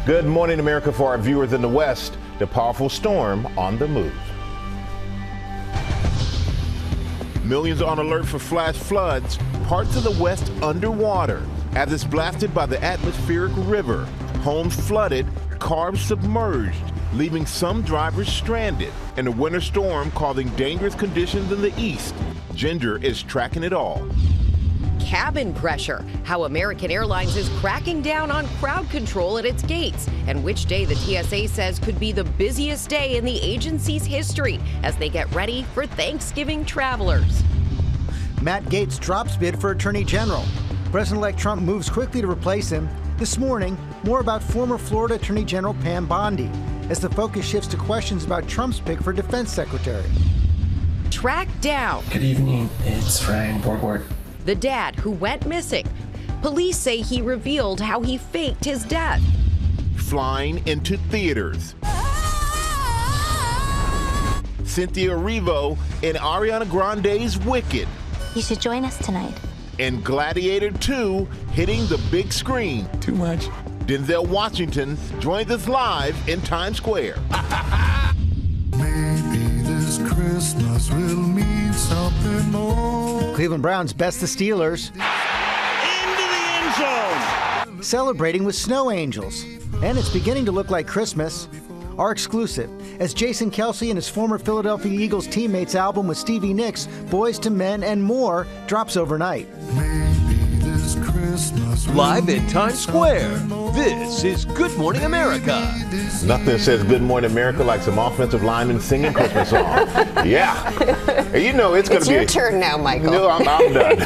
Good morning, America. For our viewers in the West, the powerful storm on the move. Millions on alert for flash floods, parts of the West underwater as it's blasted by the atmospheric river. Homes flooded, cars submerged, leaving some drivers stranded. And a winter storm causing dangerous conditions in the east. Ginger is tracking it all. Cabin pressure, how American Airlines is cracking down on crowd control at its gates, and which day the TSA says could be the busiest day in the agency's history as they get ready for Thanksgiving travelers. Matt Gaetz drops bid for Attorney General. President-elect Trump moves quickly to replace him. This morning, more about former Florida Attorney General Pam Bondi, as the focus shifts to questions about Trump's pick for Defense Secretary. Tracked down. Good evening, it's Ryan Borgward. The dad who went missing. Police say he revealed how he faked his death. Flying into theaters. Cynthia Erivo in Ariana Grande's Wicked. You should join us tonight. And Gladiator 2 hitting the big screen. Too much. Denzel Washington joins us live in Times Square. Maybe this Christmas will mean something more. Cleveland Browns best the Steelers. Into the end zone. Celebrating with snow angels. And it's beginning to look like Christmas. Our exclusive, as Jason Kelce and his former Philadelphia Eagles teammates' album with Stevie Nicks, Boys to Men and More, drops overnight. Live in Times Square, this is Good Morning America. Nothing says Good Morning America like some offensive linemen singing Christmas songs. Yeah. You know it's going to be... It's your turn now, Michael. No, I'm done.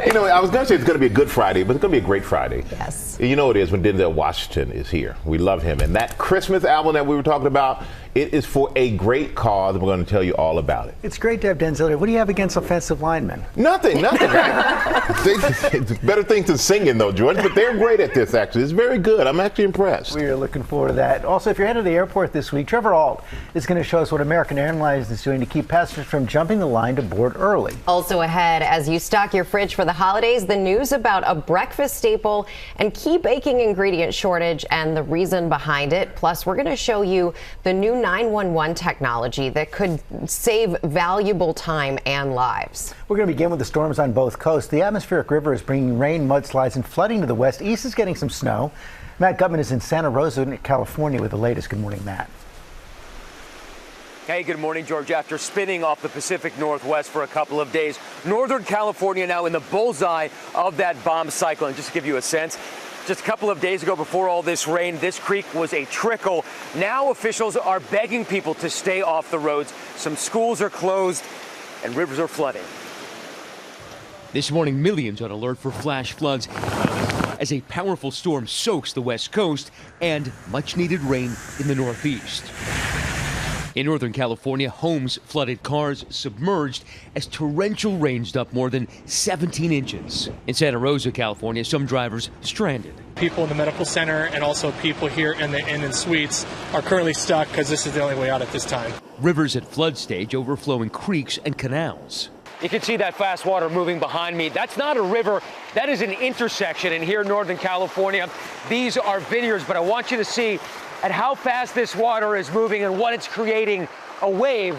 You know, I was going to say it's going to be a good Friday, but it's going to be a great Friday. Yes. You know it is when Denzel Washington is here. We love him. And that Christmas album that we were talking about, it is for a great cause. We're going to tell you all about it. It's great to have Denzel here. What do you have against offensive linemen? Nothing. It's better things than singing, though, George, but they're great at this, actually. It's very good. I'm actually impressed. We are looking forward to that. Also, if you're headed to the airport this week, Trevor Ault is going to show us what American Airlines is doing to keep passengers from jumping the line to board early. Also ahead, as you stock your fridge for the holidays, the news about a breakfast staple and key baking ingredient shortage and the reason behind it. Plus, we're going to show you the new 911 technology that could save valuable time and lives. We're going to begin with the storms on both coasts. The atmospheric river is bringing rain, mudslides, and flooding to the west. East is getting some snow. Matt Gutman is in Santa Rosa, California with the latest. Good morning, Matt. Hey, good morning, George. After spinning off the Pacific Northwest for a couple of days, Northern California now in the bullseye of that bomb cyclone. Just to give you a sense, just a couple of days ago, before all this rain, this creek was a trickle. Now officials are begging people to stay off the roads. Some schools are closed and rivers are flooding. This morning, millions on alert for flash floods as a powerful storm soaks the west coast and much-needed rain in the northeast. In Northern California, homes flooded, cars submerged as torrential rain dumped more than 17 inches. In Santa Rosa, California, some drivers stranded. People in the medical center and also people here in the inn and suites are currently stuck because this is the only way out at this time. Rivers at flood stage overflowing creeks and canals. You can see that fast water moving behind me. That's not a river, that is an intersection. And here in Northern California, these are vineyards, but I want you to see at how fast this water is moving and what it's creating, a wave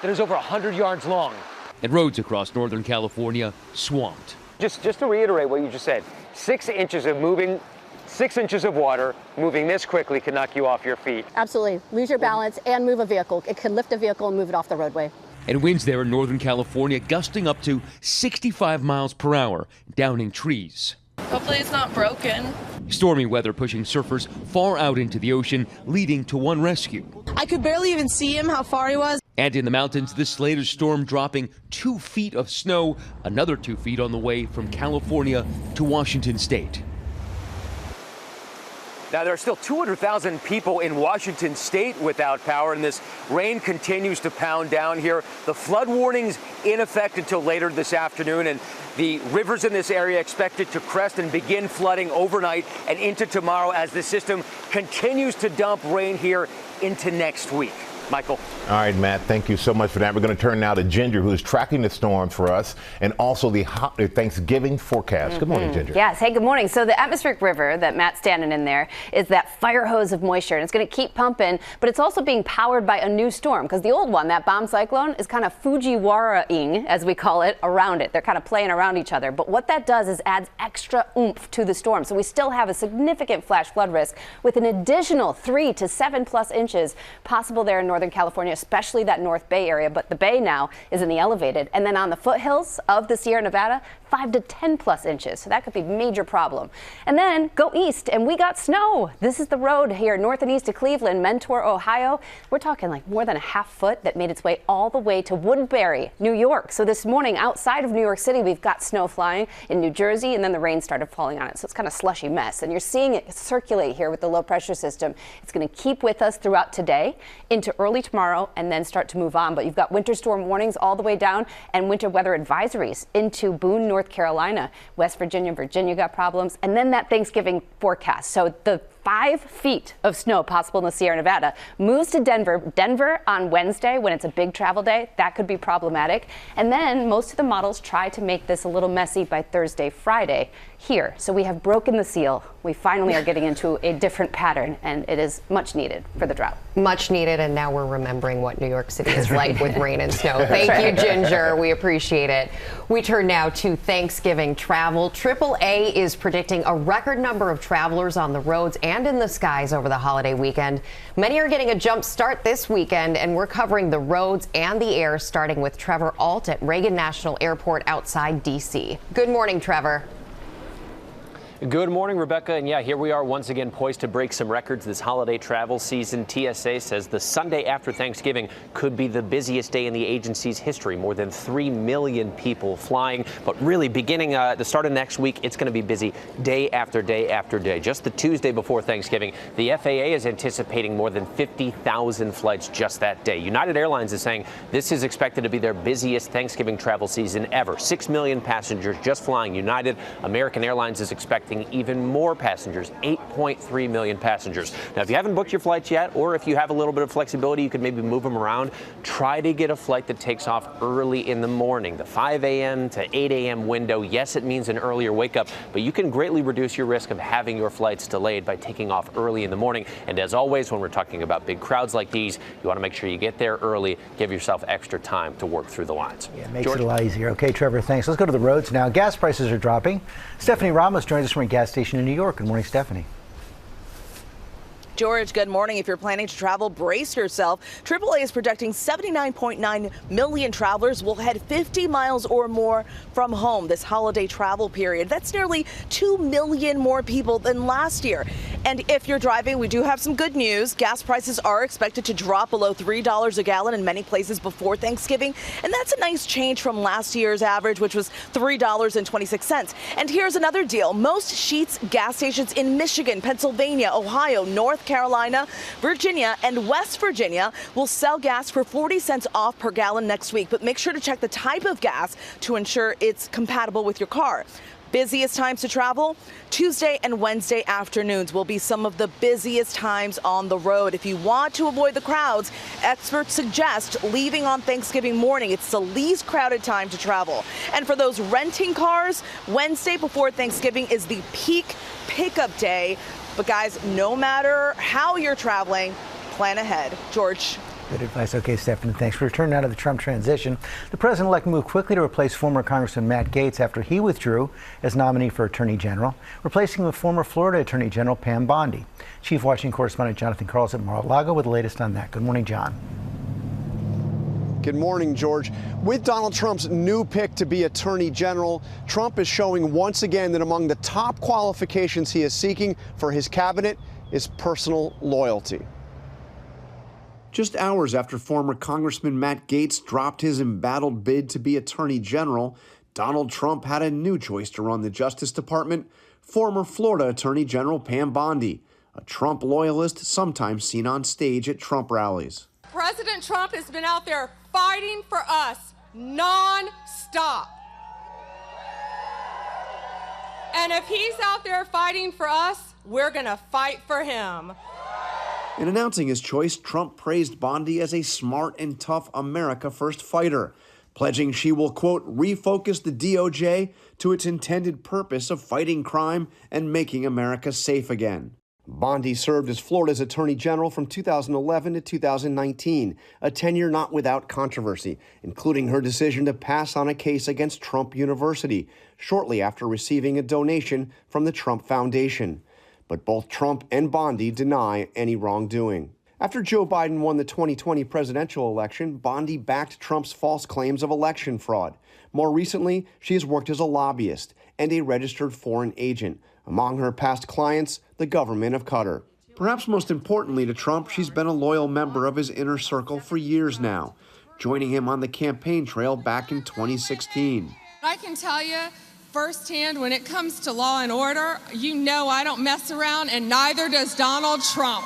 that is over 100 yards long. And roads across Northern California swamped. Just to reiterate what you just said, 6 inches of water moving this quickly can knock you off your feet. Absolutely. Lose your balance and move a vehicle. It can lift a vehicle and move it off the roadway. And winds there in Northern California gusting up to 65 miles per hour, downing trees. Hopefully it's not broken. Stormy weather pushing surfers far out into the ocean, leading to one rescue. I could barely even see him, how far he was. And in the mountains, this latest storm dropping 2 feet of snow, another 2 feet on the way from California to Washington state. Now, there are still 200,000 people in Washington state without power, and this rain continues to pound down here. The flood warning's in effect until later this afternoon, and the rivers in this area expected to crest and begin flooding overnight and into tomorrow as the system continues to dump rain here into next week. Michael. All right, Matt, thank you so much for that. We're going to turn now to Ginger, who's tracking the storm for us, and also the Thanksgiving forecast. Good morning, Ginger. Yes, hey, good morning. So the atmospheric river that Matt's standing in there is that fire hose of moisture, and it's going to keep pumping, but it's also being powered by a new storm, because the old one, that bomb cyclone, is kind of Fujiwara-ing, as we call it, around it. They're kind of playing around each other, but what that does is adds extra oomph to the storm. So we still have a significant flash flood risk with an additional 3 to 7+ inches possible there in Northern California, especially that North Bay area. But the Bay now is in the elevated. And then on the foothills of the Sierra Nevada, 5 to 10+ inches. So that could be a major problem. And then go east, and we got snow. This is the road here, north and east of Cleveland, Mentor, Ohio. We're talking like more than a half foot that made its way all the way to Woodbury, New York. So this morning, outside of New York City, we've got snow flying in New Jersey, and then the rain started falling on it. So it's kind of a slushy mess. And you're seeing it circulate here with the low pressure system. It's going to keep with us throughout today into early tomorrow and then start to move on. But you've got winter storm warnings all the way down and winter weather advisories into Boone, North Carolina, West Virginia, Virginia got problems, and then that Thanksgiving forecast. So the 5 feet of snow possible in the Sierra Nevada moves to Denver on Wednesday when it's a big travel day. That could be problematic. And then most of the models try to make this a little messy by Thursday, Friday here. So we have broken the seal. We finally are getting into a different pattern, and it is much needed for the drought. Much needed, and now we're remembering what New York City is like with rain and snow. Thank you, Ginger. We appreciate it. We turn now to Thanksgiving travel. AAA is predicting a record number of travelers on the roads and in the skies over the holiday weekend. Many are getting a jump start this weekend, and we're covering the roads and the air, starting with Trevor Ault at Reagan National Airport outside D.C. Good morning, Trevor. Good morning, Rebecca. And yeah, here we are once again poised to break some records this holiday travel season. TSA says the Sunday after Thanksgiving could be the busiest day in the agency's history. More than 3 million people flying. But really, beginning the start of next week, it's going to be busy day after day after day. Just the Tuesday before Thanksgiving, the FAA is anticipating more than 50,000 flights just that day. United Airlines is saying this is expected to be their busiest Thanksgiving travel season ever. 6 million passengers just flying United. American Airlines is expecting even more passengers, 8.3 million passengers. Now, if you haven't booked your flights yet, or if you have a little bit of flexibility, you could maybe move them around. Try to get a flight that takes off early in the morning. The 5 a.m. to 8 a.m. window, yes, it means an earlier wake up, but you can greatly reduce your risk of having your flights delayed by taking off early in the morning. And as always, when we're talking about big crowds like these, you want to make sure you get there early, give yourself extra time to work through the lines. Yeah, it makes it a lot easier. Okay, Trevor, thanks. Let's go to the roads now. Gas prices are dropping. Stephanie Ramos joins us from a gas station in New York. Good morning, Stephanie. George, good morning. If you're planning to travel, brace yourself. AAA is projecting 79.9 million travelers will head 50 miles or more from home this holiday travel period. That's nearly 2 million more people than last year. And if you're driving, we do have some good news. Gas prices are expected to drop below $3 a gallon in many places before Thanksgiving. And that's a nice change from last year's average, which was $3.26. And here's another deal. Most Sheetz gas stations in Michigan, Pennsylvania, Ohio, North Carolina, Virginia, and West Virginia will sell gas for 40 cents off per gallon next week. But make sure to check the type of gas to ensure it's compatible with your car. Busiest times to travel, Tuesday and Wednesday afternoons will be some of the busiest times on the road. If you want to avoid the crowds, experts suggest leaving on Thanksgiving morning. It's the least crowded time to travel. And for those renting cars, Wednesday before Thanksgiving is the peak pickup day. But guys, no matter how you're traveling, plan ahead. George. Good advice. Okay, Stephanie, thanks. For returning now to the Trump transition. The president-elect moved quickly to replace former Congressman Matt Gaetz after he withdrew as nominee for Attorney General, replacing him with former Florida Attorney General Pam Bondi. Chief Washington correspondent Jonathan Carlson at Mar-a-Lago with the latest on that. Good morning, John. Good morning, George. With Donald Trump's new pick to be Attorney General, Trump is showing once again that among the top qualifications he is seeking for his cabinet is personal loyalty. Just hours after former Congressman Matt Gaetz dropped his embattled bid to be Attorney General, Donald Trump had a new choice to run the Justice Department, former Florida Attorney General Pam Bondi, a Trump loyalist sometimes seen on stage at Trump rallies. President Trump has been out there fighting for us non-stop. And if he's out there fighting for us, we're going to fight for him. In announcing his choice, Trump praised Bondi as a smart and tough America First fighter, pledging she will, quote, refocus the DOJ to its intended purpose of fighting crime and making America safe again. Bondi served as Florida's Attorney General from 2011 to 2019, a tenure not without controversy, including her decision to pass on a case against Trump University shortly after receiving a donation from the Trump Foundation. But both Trump and Bondi deny any wrongdoing. After Joe Biden won the 2020 presidential election, Bondi backed Trump's false claims of election fraud. More recently, she has worked as a lobbyist and a registered foreign agent. Among her past clients, the government of Qatar. Perhaps most importantly to Trump, she's been a loyal member of his inner circle for years now, joining him on the campaign trail back in 2016. I can tell you firsthand, when it comes to law and order, you know I don't mess around, and neither does Donald Trump.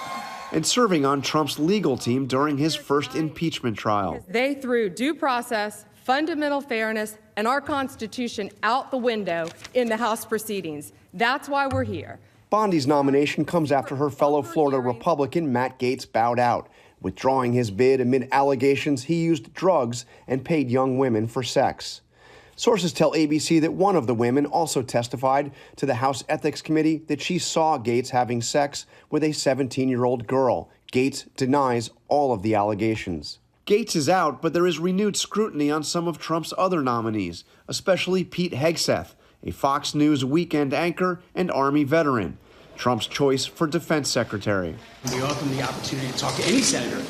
And serving on Trump's legal team during his first impeachment trial. They threw due process, fundamental fairness, and our Constitution out the window in the House proceedings. That's why we're here. Bondi's nomination comes after her fellow Florida Republican Matt Gaetz bowed out, withdrawing his bid amid allegations he used drugs and paid young women for sex. Sources tell ABC that one of the women also testified to the House Ethics Committee that she saw Gaetz having sex with a 17-year-old girl. Gaetz denies all of the allegations. Gaetz is out, but there is renewed scrutiny on some of Trump's other nominees, especially Pete Hegseth, a Fox News weekend anchor and Army veteran, Trump's choice for defense secretary. We welcome the opportunity to talk to any senator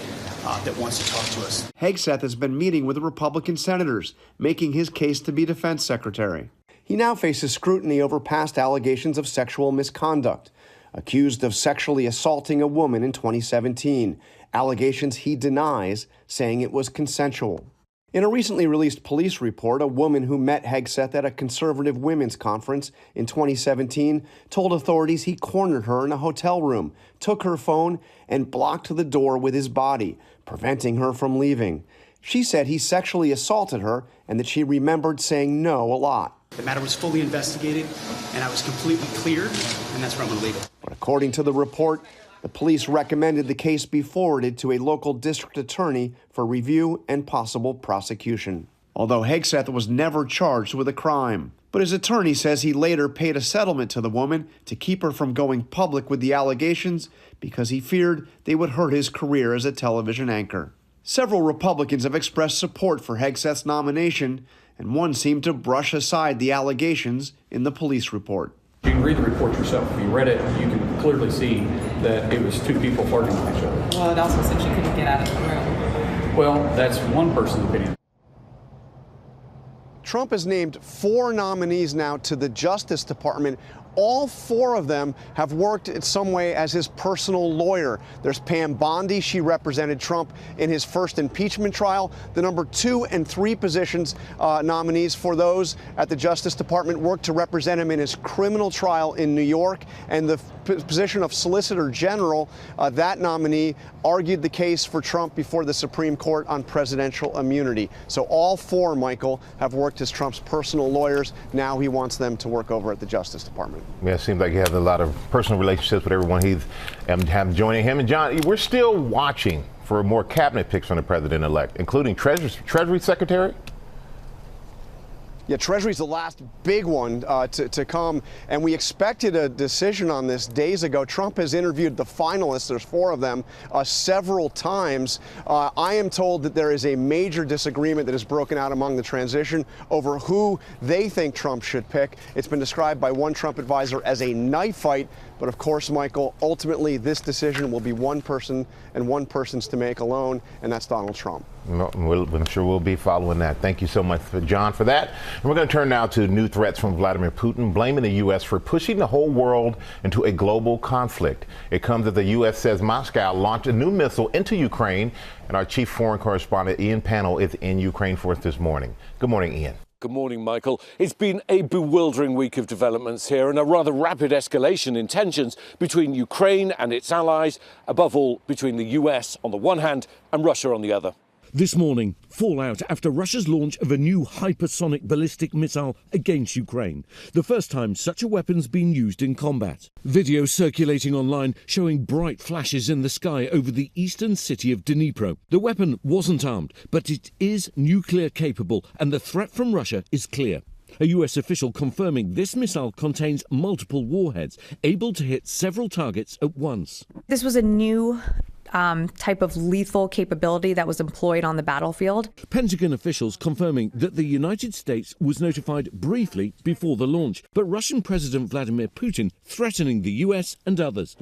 that wants to talk to us. Hegseth has been meeting with Republican senators, making his case to be defense secretary. He now faces scrutiny over past allegations of sexual misconduct, accused of sexually assaulting a woman in 2017, allegations he denies, saying it was consensual. In a recently released police report, a woman who met Hegseth at a conservative women's conference in 2017 told authorities he cornered her in a hotel room, took her phone, and blocked the door with his body, preventing her from leaving. She said he sexually assaulted her and that she remembered saying no a lot. The matter was fully investigated, and I was completely cleared, and that's where I'm going to leave it. But according to the report, the police recommended the case be forwarded to a local district attorney for review and possible prosecution. Although Hegseth was never charged with a crime. But his attorney says he later paid a settlement to the woman to keep her from going public with the allegations because he feared they would hurt his career as a television anchor. Several Republicans have expressed support for Hegseth's nomination, and one seemed to brush aside the allegations in the police report. You can read the report yourself. If you read it, you can clearly see that it was two people flirting with each other. Well, it also said she couldn't get out of the room. Well, that's one person's opinion. Trump has named 4 nominees now to the Justice Department. All 4 of them have worked in some way as his personal lawyer. There's Pam Bondi. She represented Trump in his first impeachment trial. The number 2 and 3 positions nominees for those at the Justice Department worked to represent him in his criminal trial in New York. And the position of Solicitor General, that nominee argued the case for Trump before the Supreme Court on presidential immunity. So all 4, Michael, have worked as Trump's personal lawyers. Now he wants them to work over at the Justice Department. Yeah, it seems like he has a lot of personal relationships with everyone he's joining him. And John, we're still watching for more cabinet picks from the president-elect, including Treasury Secretary. Yeah, Treasury's the last big one to come, and we expected a decision on this days ago. Trump has interviewed the finalists, there's 4 of them, several times. I am told that there is a major disagreement that has broken out among the transition over who they think Trump should pick. It's been described by one Trump advisor as a knife fight, but of course, Michael, ultimately this decision will be one person and one person's to make alone, and that's Donald Trump. I'm sure we'll be following that. Thank you so much, John, for that. And we're going to turn now to new threats from Vladimir Putin, blaming the U.S. for pushing the whole world into a global conflict. It comes as the U.S. says Moscow launched a new missile into Ukraine, and our chief foreign correspondent, Ian Pannell, is in Ukraine for us this morning. Good morning, Ian. Good morning, Michael. It's been a bewildering week of developments here and a rather rapid escalation in tensions between Ukraine and its allies, above all between the US on the one hand and Russia on the other. This morning, fallout after Russia's launch of a new hypersonic ballistic missile against Ukraine. The first time such a weapon's been used in combat. Video circulating online showing bright flashes in the sky over the eastern city of Dnipro. The weapon wasn't armed, but it is nuclear capable, and the threat from Russia is clear. A US official confirming this missile contains multiple warheads, able to hit several targets at once. This was a new type of lethal capability that was employed on the battlefield. Pentagon officials confirming that the United States was notified briefly before the launch, but Russian President Vladimir Putin threatening the US and others,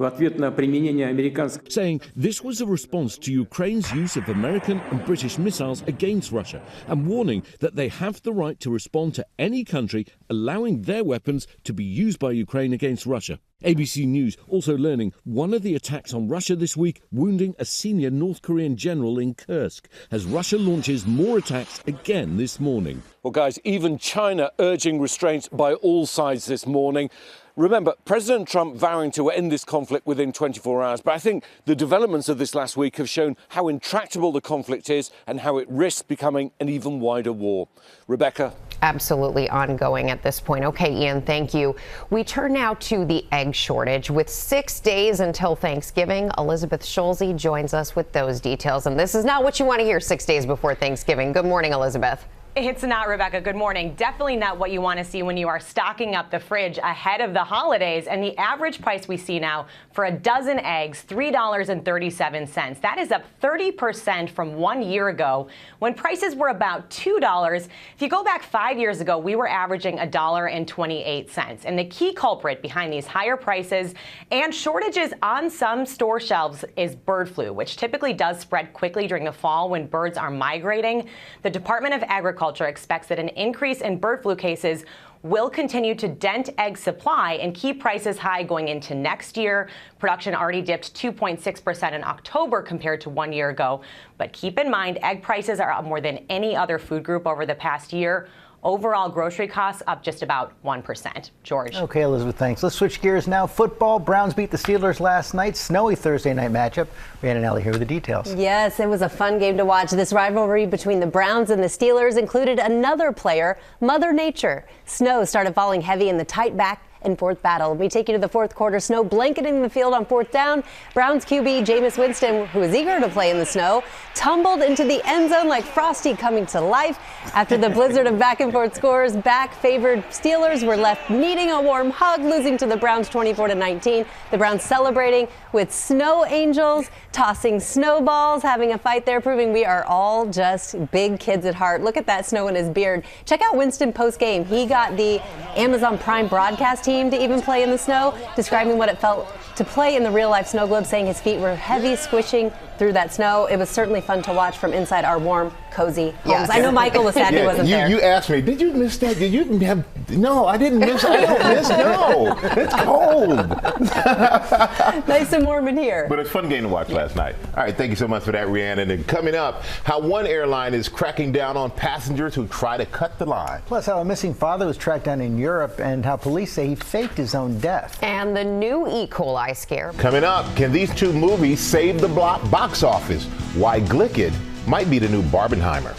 saying this was a response to Ukraine's use of American and British missiles against Russia, and warning that they have the right to respond to any country allowing their weapons to be used by Ukraine against Russia. ABC News also learning one of the attacks on Russia this week wounding a senior North Korean general in Kursk as Russia launches more attacks again this morning. Well, guys, even China urging restraints by all sides this morning. Remember, President Trump vowing to end this conflict within 24 hours. But I think the developments of this last week have shown how intractable the conflict is and how it risks becoming an even wider war. Rebecca? Absolutely ongoing at this point. Okay, Ian, thank you. We turn now to the egg shortage. With 6 days until Thanksgiving, Elizabeth Schulze joins us with those details. And this is not what you want to hear 6 days before Thanksgiving. Good morning, Elizabeth. It's not, Rebecca. Good morning. Definitely not what you want to see when you are stocking up the fridge ahead of the holidays. And the average price we see now for a dozen eggs, $3.37. That is up 30% from 1 year ago when prices were about $2. If you go back 5 years ago, we were averaging $1.28. And the key culprit behind these higher prices and shortages on some store shelves is bird flu, which typically does spread quickly during the fall when birds are migrating. The Department of Agriculture expects that an increase in bird flu cases will continue to dent egg supply and keep prices high going into next year. Production already dipped 2.6% in October compared to 1 year ago. But keep in mind, egg prices are up more than any other food group over the past year. Overall grocery costs up just about 1%. George. Okay, Elizabeth, thanks. Let's switch gears now. Football. Browns beat the Steelers last night. Snowy Thursday night matchup. Rhiannon Ellie here with the details. Yes, it was a fun game to watch. This rivalry between the Browns and the Steelers included another player, Mother Nature. Snow started falling heavy in the tight back and forth battle. We take you to the fourth quarter. Snow blanketing the field on fourth down. Browns QB Jameis Winston, who was eager to play in the snow, tumbled into the end zone like Frosty coming to life. After the blizzard of back and forth scores, back-favored Steelers were left needing a warm hug, losing to the Browns 24-19. The Browns celebrating with snow angels, tossing snowballs, having a fight there, proving we are all just big kids at heart. Look at that snow in his beard. Check out Winston post-game. He got the Amazon Prime broadcast team to even play in the snow, describing what it felt to play in the real-life snow globe, saying his feet were heavy, squishing through that snow. It was certainly fun to watch from inside our warm, cozy homes. Yes. I know Michael was sad he wasn't there. You asked me, did you miss that? Did you have? No, I didn't miss. I don't miss. No, it's cold. Nice and warm in here. But it's a fun game to watch last night. All right, thank you so much for that, Rhiannon. And coming up, how one airline is cracking down on passengers who try to cut the line. Plus, how a missing father was tracked down in Europe and how police say he faked his own death. And the new E. coli scare. Coming up, can these two movies save the box office? Why Glicked might be the new Barbenheimer.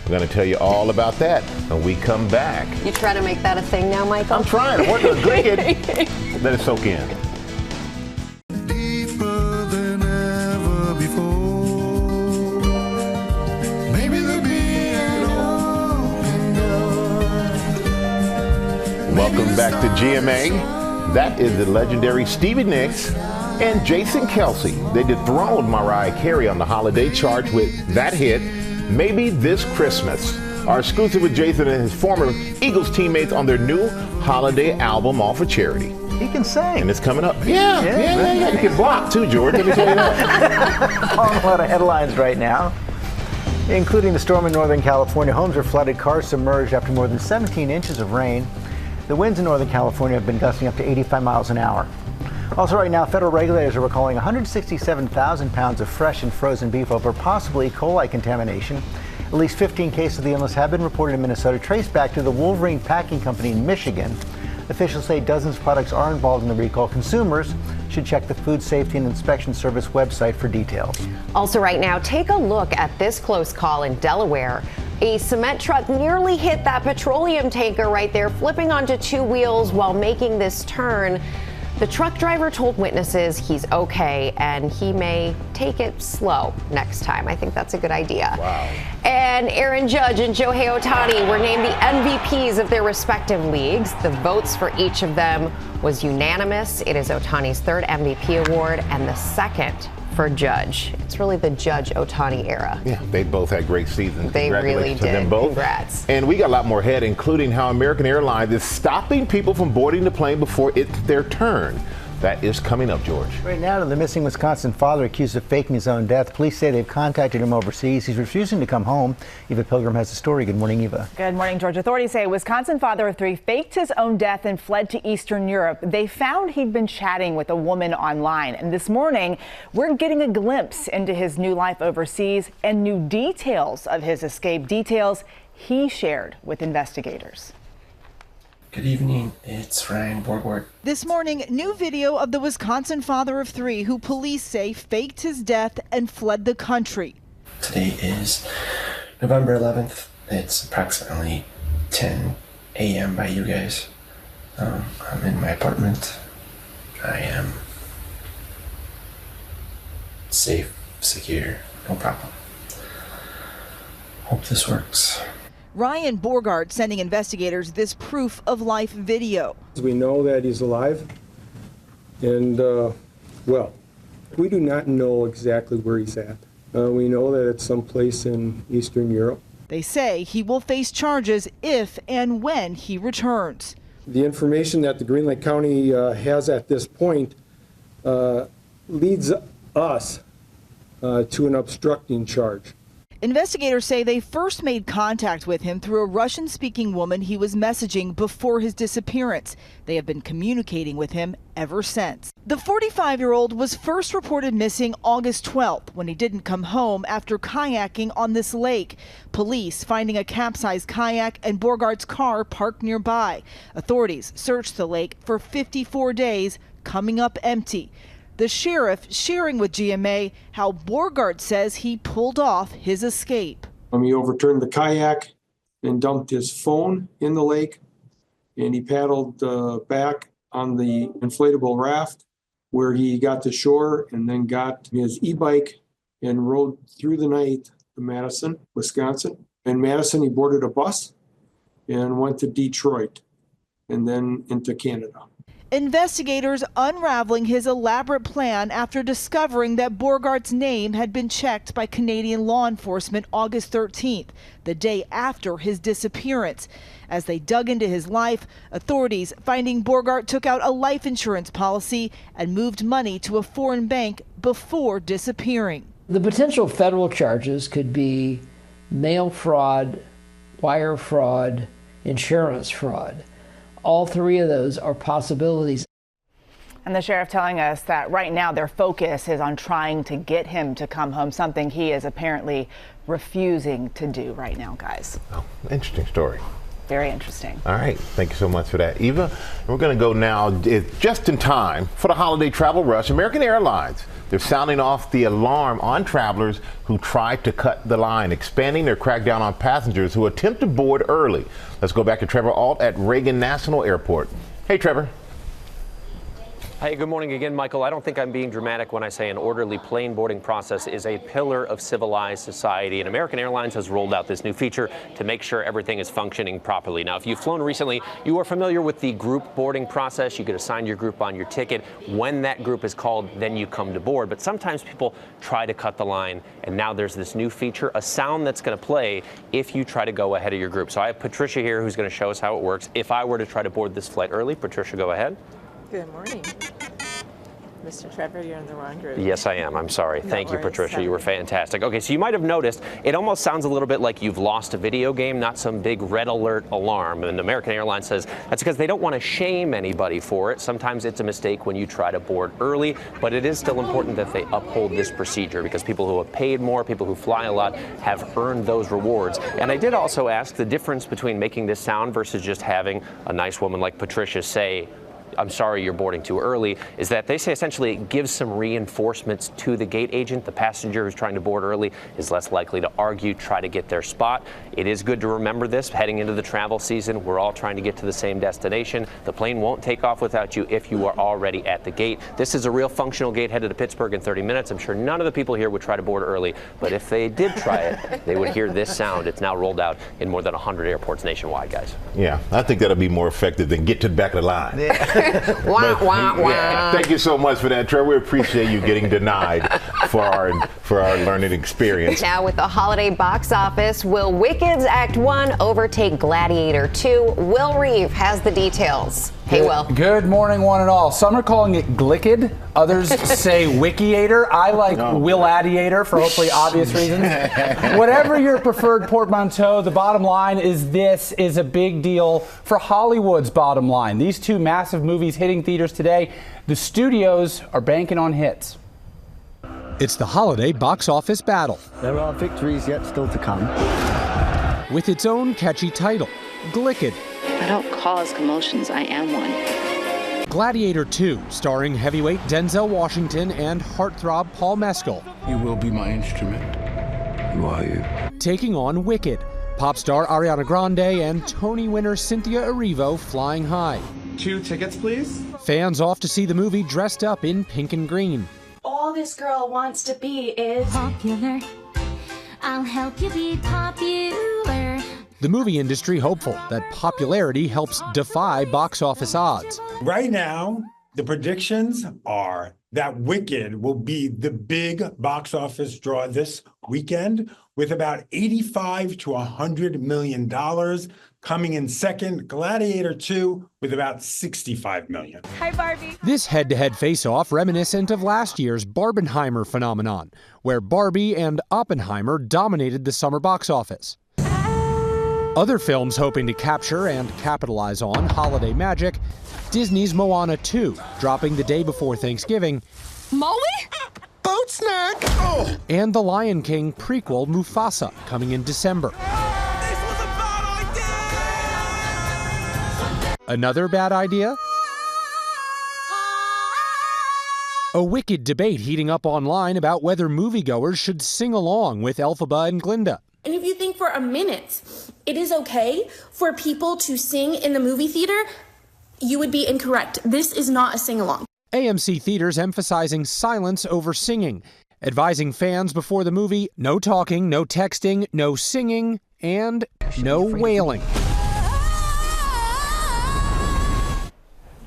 We're going to tell you all about that when we come back. You trying to make that a thing now, Michael? I'm trying. I'm working on Glicked. Let it soak in. Deeper than ever before. Maybe there'll be an open door. Welcome back to GMA. That is the legendary Stevie Nicks and Jason Kelsey. They dethroned Mariah Carey on the holiday chart with that hit, Maybe This Christmas. Our exclusive with Jason and his former Eagles teammates on their new holiday album, All for Charity. He can sing. And it's coming up. Yeah. You can block too, George. Let me tell you that. A lot of headlines right now, including the storm in Northern California. Homes are flooded, cars submerged after more than 17 inches of rain. The winds in Northern California have been gusting up to 85 miles an hour. Also right now, federal regulators are recalling 167,000 pounds of fresh and frozen beef over possible E. coli contamination. At least 15 cases of the illness have been reported in Minnesota, traced back to the Wolverine Packing Company in Michigan. Officials say dozens of products are involved in the recall. Consumers should should check the Food Safety and Inspection Service website for details. Also right now, take a look at this close call in Delaware. A cement truck nearly hit that petroleum tanker right there, flipping onto two wheels while making this turn. The truck driver told witnesses he's okay and he may take it slow next time. I think that's a good idea. Wow. And Aaron Judge and Shohei Ohtani were named the MVPs of their respective leagues. The votes for each of them was unanimous. It is Ohtani's third MVP award and the second for Judge. It's really the Judge-Ohtani era. Yeah, they both had great seasons. They really Congratulations to did. them both. Congrats. And we got a lot more ahead, including how American Airlines is stopping people from boarding the plane before it's their turn. That is coming up, George. Right now, the missing Wisconsin father accused of faking his own death. Police say they've contacted him overseas. He's refusing to come home. Eva Pilgrim has the story. Good morning, Eva. Good morning, George. Authorities say a Wisconsin father of three faked his own death and fled to Eastern Europe. They found he'd been chatting with a woman online. And this morning, we're getting a glimpse into his new life overseas and new details of his escape, details he shared with investigators. Good evening, it's Ryan Borgward. This morning, new video of the Wisconsin father of three who police say faked his death and fled the country. Today is November 11th. It's approximately 10 a.m. by you guys. I'm in my apartment. I am safe, secure, no problem. Hope this works. Ryan Borgard sending investigators this proof of life video. We know that he's alive, and well, we do not know exactly where he's at. We know that it's someplace in Eastern Europe. They say he will face charges if and when he returns. The information that the Green Lake County has at this point leads us to an obstructing charge. Investigators say they first made contact with him through a Russian-speaking woman he was messaging before his disappearance. They have been communicating with him ever since. The 45-year-old was first reported missing August 12th when he didn't come home after kayaking on this lake. Police finding a capsized kayak and Borgard's car parked nearby. Authorities searched the lake for 54 days, coming up empty. The sheriff sharing with GMA how Borgard says he pulled off his escape. He overturned the kayak and dumped his phone in the lake, and he paddled back on the inflatable raft where he got to shore and then got his e-bike and rode through the night to Madison, Wisconsin. In Madison, he boarded a bus and went to Detroit and then into Canada. Investigators unraveling his elaborate plan after discovering that Borgard's name had been checked by Canadian law enforcement August 13th, the day after his disappearance. As they dug into his life, authorities finding Borgard took out a life insurance policy and moved money to a foreign bank before disappearing. The potential federal charges could be mail fraud, wire fraud, insurance fraud. All three of those are possibilities. And the sheriff telling us that right now their focus is on trying to get him to come home, something he is apparently refusing to do right now, guys. Oh, interesting story. Very interesting. All right. Thank you so much for that, Eva. We're going to go now, just in time for the holiday travel rush. American Airlines, they're sounding off the alarm on travelers who try to cut the line, expanding their crackdown on passengers who attempt to board early. Let's go back to Trevor Ault at Reagan National Airport. Hey, Trevor. Hey, good morning again, Michael. I don't think I'm being dramatic when I say an orderly plane boarding process is a pillar of civilized society, and American Airlines has rolled out this new feature to make sure everything is functioning properly. Now, if you've flown recently, you are familiar with the group boarding process. You could assign your group on your ticket. When that group is called, then you come to board. But sometimes people try to cut the line, and now there's this new feature, a sound that's going to play if you try to go ahead of your group. So I have Patricia here who's going to show us how it works. If I were to try to board this flight early, Patricia, go ahead. Good morning. Mr. Trevor, you're in the wrong group. Yes, I am. I'm sorry. No Thank you, worries. Patricia. Sorry. You were fantastic. Okay, so you might have noticed it almost sounds a little bit like you've lost a video game, not some big red alert alarm. And American Airlines says that's because they don't want to shame anybody for it. Sometimes it's a mistake when you try to board early, but it is still important that they uphold this procedure because people who have paid more, people who fly a lot, have earned those rewards. And I did also ask the difference between making this sound versus just having a nice woman like Patricia say, I'm sorry you're boarding too early, is that they say essentially it gives some reinforcements to the gate agent. The passenger who's trying to board early is less likely to argue, try to get their spot. It is good to remember this heading into the travel season. We're all trying to get to the same destination. The plane won't take off without you if you are already at the gate. This is a real functional gate headed to Pittsburgh in 30 minutes. I'm sure none of the people here would try to board early, but if they did try it, they would hear this sound. It's now rolled out in more than 100 airports nationwide, guys. Yeah, I think that'll be more effective than get to the back of the line. Wah, wah, wah. Yeah, thank you so much for that, Trevor. We appreciate you getting denied for our learning experience. Now with the holiday box office, will Wicked's Act 1 overtake Gladiator 2? Will Reeve has the details. Hey, Will. Good morning, one and all. Some are calling it Glicked. Others say Wickiator. I like Willadiator for hopefully obvious reasons. Whatever your preferred portmanteau, the bottom line is this is a big deal for Hollywood's bottom line. These two massive movies hitting theaters today, the studios are banking on hits. It's the holiday box office battle. There are victories yet still to come. With its own catchy title, Glicked. I don't cause commotions, I am one. Gladiator 2, starring heavyweight Denzel Washington and heartthrob Paul Mescal. You will be my instrument. Who are you? Taking on Wicked, pop star Ariana Grande and Tony winner Cynthia Erivo flying high. 2 tickets, please. Fans off to see the movie dressed up in pink and green. All this girl wants to be is popular. I'll help you be popular. The movie industry hopeful that popularity helps defy box office odds. Right now, the predictions are that Wicked will be the big box office draw this weekend, with about $85 to $100 million. Coming in second, Gladiator 2 with about $65 million. Hi, Barbie. This head-to-head face-off reminiscent of last year's Barbenheimer phenomenon, where Barbie and Oppenheimer dominated the summer box office. Other films hoping to capture and capitalize on holiday magic, Disney's Moana 2, dropping the day before Thanksgiving, Molly? Boat snack! Oh. and The Lion King prequel Mufasa, coming in December. Another bad idea? A wicked debate heating up online about whether moviegoers should sing along with Elphaba and Glinda. And if you think for a minute it is okay for people to sing in the movie theater, you would be incorrect. This is not a sing-along. AMC Theaters emphasizing silence over singing, advising fans before the movie, no talking, no texting, no singing, and no wailing.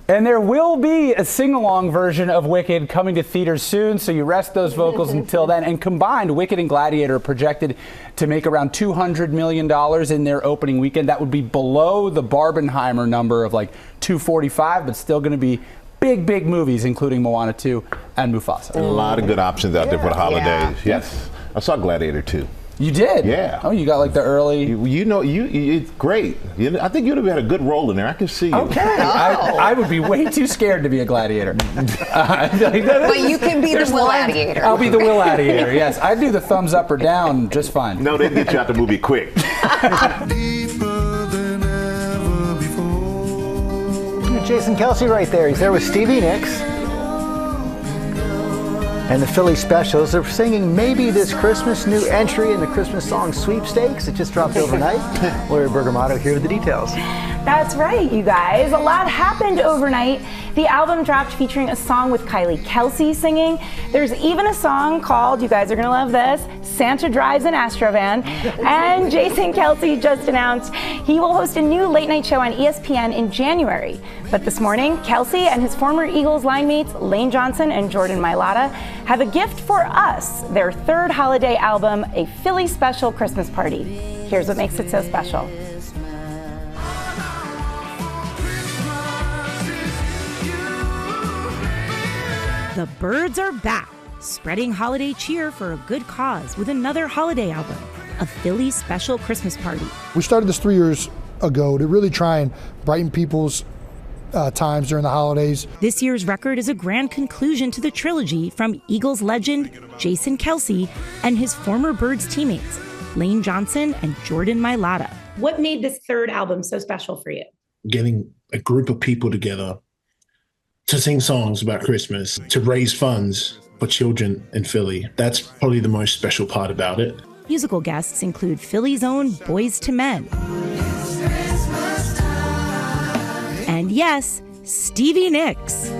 And there will be a sing-along version of Wicked coming to theaters soon, so you rest those vocals until then. And combined, Wicked and Gladiator are projected to make around $200 million in their opening weekend. That would be below the Barbenheimer number of like $245, but still going to be big movies, including Moana 2 and Mufasa. A lot of good options out there for the holidays. Yes. I saw Gladiator 2. You did? Yeah. Oh, you got like the early... You know, it's great. I think you'd have had a good role in there. I can see you. Okay. I would be way too scared to be a gladiator. But you can be the Willadiator. I'll be the Willadiator, yes. I'd do the thumbs up or down just fine. No, they'd get you out the movie quick. Jason Kelsey right there. He's there with Stevie Nicks. And the Philly Specials are singing Maybe This Christmas, new entry in the Christmas song sweepstakes. It just dropped overnight. Lori Bergamato here with the details. That's right, you guys. A lot happened overnight. The album dropped featuring a song with Kylie Kelsey singing. There's even a song called, you guys are gonna love this, Santa Drives an Astrovan. And Jason Kelsey just announced he will host a new late night show on ESPN in January. But this morning, Kelsey and his former Eagles line mates, Lane Johnson and Jordan Mailata, have a gift for us, their third holiday album, a Philly Special Christmas Party. Here's what makes it so special. The Birds are back, spreading holiday cheer for a good cause with another holiday album, a Philly Special Christmas Party. We started this 3 years ago to really try and brighten people's times during the holidays. This year's record is a grand conclusion to the trilogy from Eagles legend Jason Kelsey and his former Birds teammates, Lane Johnson and Jordan Mailata. What made this third album so special for you? Getting a group of people together to sing songs about Christmas, to raise funds for children in Philly. That's probably the most special part about it. Musical guests include Philly's own Boyz II Men. And yes, Stevie Nicks.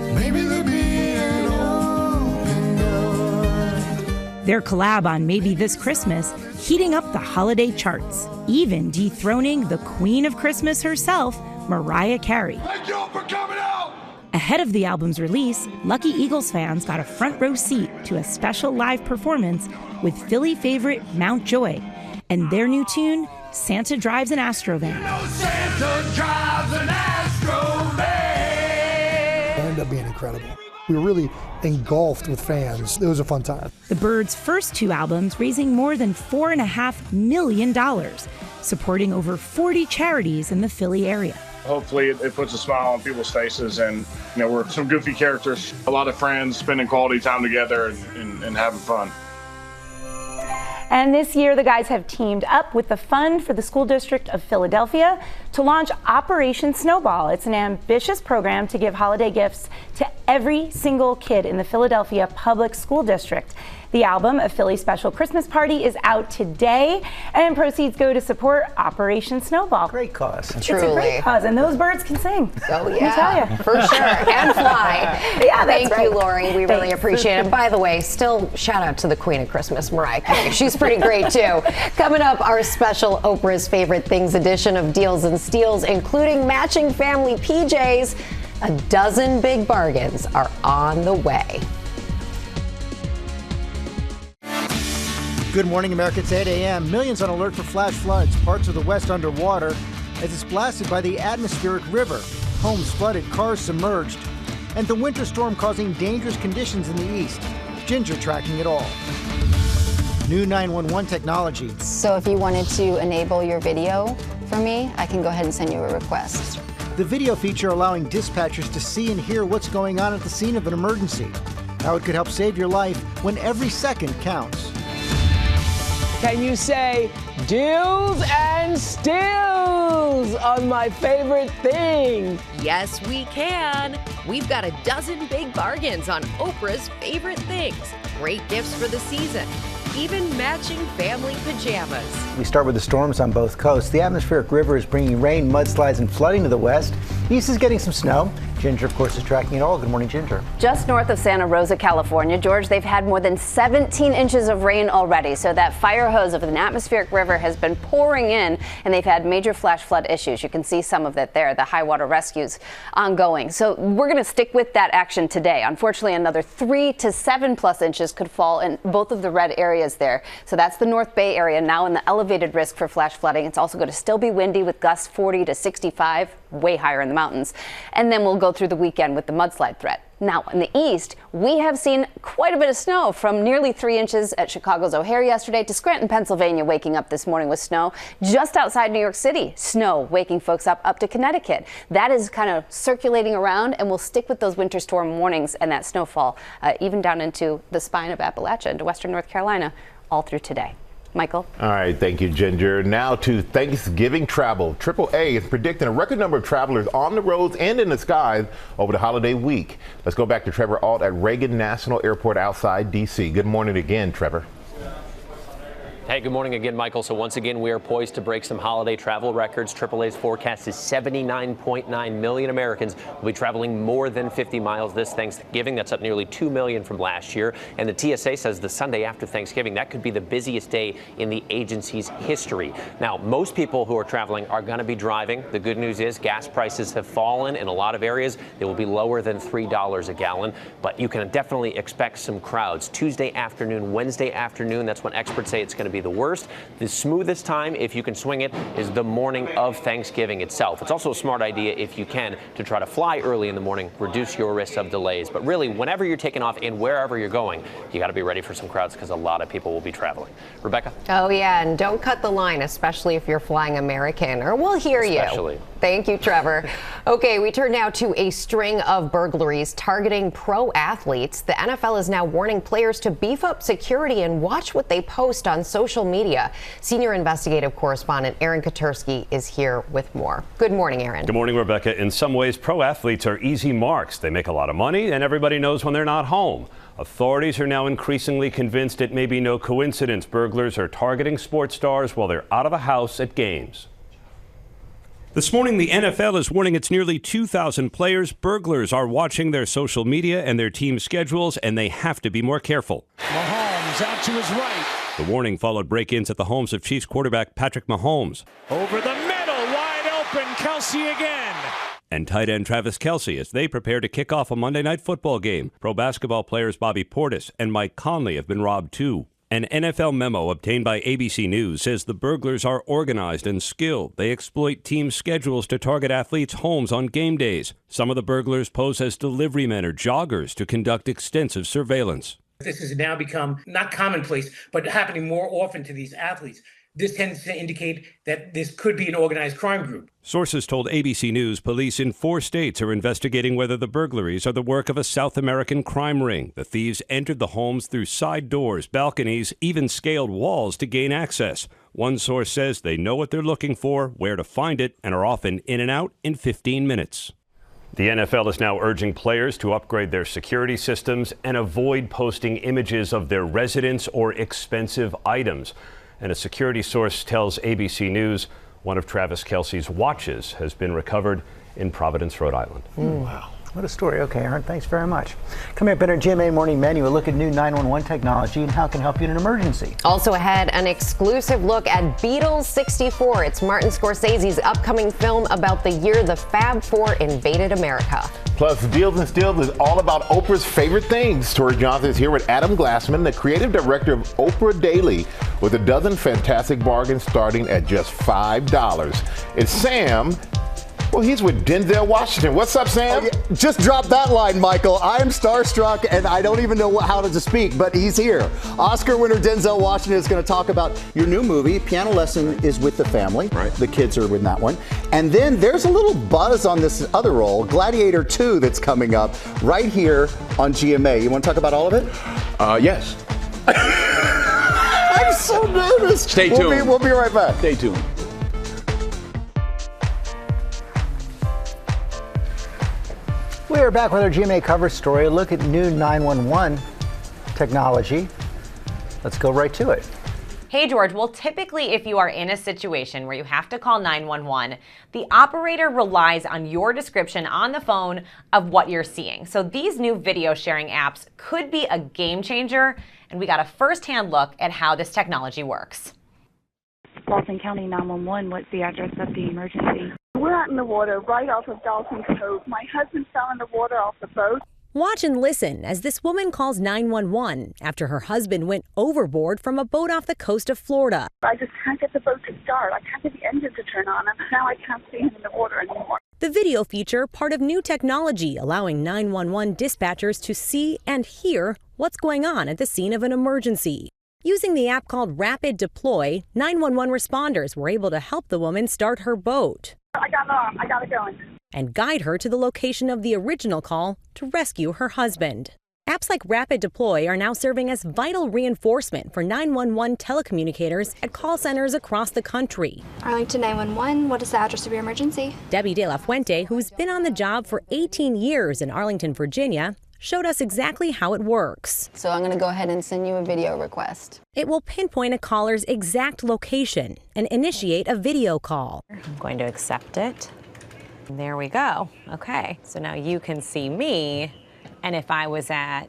Their collab on Maybe This Christmas heating up the holiday charts, even dethroning the Queen of Christmas herself, Mariah Carey. Thank you all for coming out! Ahead of the album's release, Lucky Eagles fans got a front row seat to a special live performance with Philly favorite Mount Joy and their new tune, Santa Drives an Astrovan. Santa drives an Astrovan! It ended up being incredible. We were really engulfed with fans. It was a fun time. The Byrds' first two albums raising more than $4.5 million, supporting over 40 charities in the Philly area. Hopefully it puts a smile on people's faces, and we're some goofy characters, a lot of friends spending quality time together and having fun. And this year, the guys have teamed up with the Fund for the School District of Philadelphia to launch Operation Snowball. It's an ambitious program to give holiday gifts to every single kid in the Philadelphia Public School District. The album, A Philly Special Christmas Party, is out today, and proceeds go to support Operation Snowball. Great cause. Truly. It's a great cause, and those birds can sing. Oh, Let me yeah. tell you. For sure. And fly. Yeah, that's Thank right. you, Lori. We really Thanks. appreciate it. By the way, still shout out to the Queen of Christmas, Mariah Carey. She's pretty great, too. Coming up, our special Oprah's Favorite Things edition of Deals and Steals, including matching family PJs. A dozen big bargains are on the way. Good morning, America. It's 8 a.m. Millions on alert for flash floods. Parts of the West underwater as it's blasted by the atmospheric river. Homes flooded, cars submerged, and the winter storm causing dangerous conditions in the east. Ginger tracking it all. New 911 technology. So if you wanted to enable your video for me, I can go ahead and send you a request. The video feature allowing dispatchers to see and hear what's going on at the scene of an emergency. How it could help save your life when every second counts. Can you say deals and steals on my favorite thing? Yes, we can. We've got a dozen big bargains on Oprah's Favorite Things. Great gifts for the season. Even matching family pajamas. We start with the storms on both coasts. The atmospheric river is bringing rain, mudslides, and flooding to the west. East is getting some snow. Ginger, of course, is tracking it all. Good morning, Ginger. Just north of Santa Rosa, California, George, they've had more than 17 inches of rain already. So that fire hose of an atmospheric river has been pouring in, and they've had major flash flood issues. You can see some of it there, the high water rescues ongoing. So we're going to stick with that action today. Unfortunately, another 3 to 7+ inches could fall in both of the red areas there. So that's the North Bay area now in the elevated risk for flash flooding. It's also going to still be windy with gusts 40 to 65, way higher in the mountains. And then we'll go through the weekend with the mudslide threat. Now, in the east, we have seen quite a bit of snow, from nearly 3 inches at Chicago's O'Hare yesterday to Scranton, Pennsylvania, waking up this morning with snow. Just outside New York City, snow waking folks up to Connecticut. That is kind of circulating around, and we'll stick with those winter storm warnings and that snowfall, even down into the spine of Appalachia, into western North Carolina, all through today. Michael? All right, thank you, Ginger. Now to Thanksgiving travel. AAA is predicting a record number of travelers on the roads and in the skies over the holiday week. Let's go back to Trevor Ault at Reagan National Airport outside D.C. Good morning again, Trevor. Hey, good morning again, Michael. So once again, we are poised to break some holiday travel records. AAA's forecast is 79.9 million Americans will be traveling more than 50 miles this Thanksgiving. That's up nearly 2 million from last year. And the TSA says the Sunday after Thanksgiving, that could be the busiest day in the agency's history. Now, most people who are traveling are going to be driving. The good news is gas prices have fallen in a lot of areas. They will be lower than $3 a gallon, but you can definitely expect some crowds. Tuesday afternoon, Wednesday afternoon, that's when experts say it's going to be the worst. The smoothest time, if you can swing it, is the morning of Thanksgiving itself. It's also a smart idea, if you can, to try to fly early in the morning, reduce your risk of delays. But really, whenever you're taking off and wherever you're going, you got to be ready for some crowds because a lot of people will be traveling. Rebecca? Oh, yeah, and don't cut the line, especially if you're flying American, or we'll hear you. Thank you, Trevor. Okay, we turn now to a string of burglaries targeting pro athletes. The NFL is now warning players to beef up security and watch what they post on social social media. Senior investigative correspondent Aaron Katersky is here with more. Good morning, Aaron. Good morning, Rebecca. In some ways, pro athletes are easy marks. They make a lot of money, and everybody knows when they're not home. Authorities are now increasingly convinced it may be no coincidence burglars are targeting sports stars while they're out of the house at games. This morning, the NFL is warning its nearly 2,000 players burglars are watching their social media and their team schedules, and they have to be more careful. Mahomes out to his right. The warning followed break-ins at the homes of Chiefs quarterback Patrick Mahomes. Over the middle, wide open, Kelce again. And tight end Travis Kelce as they prepare to kick off a Monday Night Football game. Pro basketball players Bobby Portis and Mike Conley have been robbed too. An NFL memo obtained by ABC News says the burglars are organized and skilled. They exploit team schedules to target athletes' homes on game days. Some of the burglars pose as delivery men or joggers to conduct extensive surveillance. This has now become not commonplace, but happening more often to these athletes. This tends to indicate that this could be an organized crime group. Sources told ABC News police in 4 states are investigating whether the burglaries are the work of a South American crime ring. The thieves entered the homes through side doors, balconies, even scaled walls to gain access. One source says they know what they're looking for, where to find it, and are often in and out in 15 minutes. The NFL is now urging players to upgrade their security systems and avoid posting images of their residence or expensive items. And a security source tells ABC News one of Travis Kelce's watches has been recovered in Providence, Rhode Island. Wow. What a story. Okay, Aaron, thanks very much. Coming up in our GMA Morning Menu, a look at new 911 technology and how it can help you in an emergency. Also ahead, an exclusive look at Beatles 64. It's Martin Scorsese's upcoming film about the year the Fab Four invaded America. Plus, Deals and Steals is all about Oprah's favorite things. Tori Johnson is here with Adam Glassman, the creative director of Oprah Daily, with a dozen fantastic bargains starting at just $5. It's Sam. Well, he's with Denzel Washington. What's up, Sam? Oh, yeah. Just drop that line, Michael. I am starstruck, and I don't even know how to speak, but he's here. Oscar winner Denzel Washington is going to talk about your new movie. Piano Lesson is with the family. Right. The kids are in that one. And then there's a little buzz on this other role, Gladiator 2, that's coming up right here on GMA. You want to talk about all of it? Yes. I'm so nervous. Stay tuned. We'll be right back. Stay tuned. We are back with our GMA cover story, a look at new 911 technology. Let's go right to it. Hey, George. Well, typically, if you are in a situation where you have to call 911, the operator relies on your description on the phone of what you're seeing. So these new video sharing apps could be a game changer, and we got a firsthand look at how this technology works. Dawson County 911, what's the address of the emergency? We're out in the water right off of Dawson Cove. My husband fell in the water off the boat. Watch and listen as this woman calls 911 after her husband went overboard from a boat off the coast of Florida. I just can't get the boat to start. I can't get the engine to turn on, and now I can't see him in the water anymore. The video feature, part of new technology allowing 911 dispatchers to see and hear what's going on at the scene of an emergency. Using the app called Rapid Deploy, 911 responders were able to help the woman start her boat. I got it going. And guide her to the location of the original call to rescue her husband. Apps like Rapid Deploy are now serving as vital reinforcement for 911 telecommunicators at call centers across the country. Arlington 911, what is the address of your emergency? Debbie De La Fuente, who's been on the job for 18 years in Arlington, Virginia, showed us exactly how it works. So I'm going to go ahead and send you a video request. It will pinpoint a caller's exact location and initiate a video call. I'm going to accept it. There we go. Okay, so now you can see me, and if I was at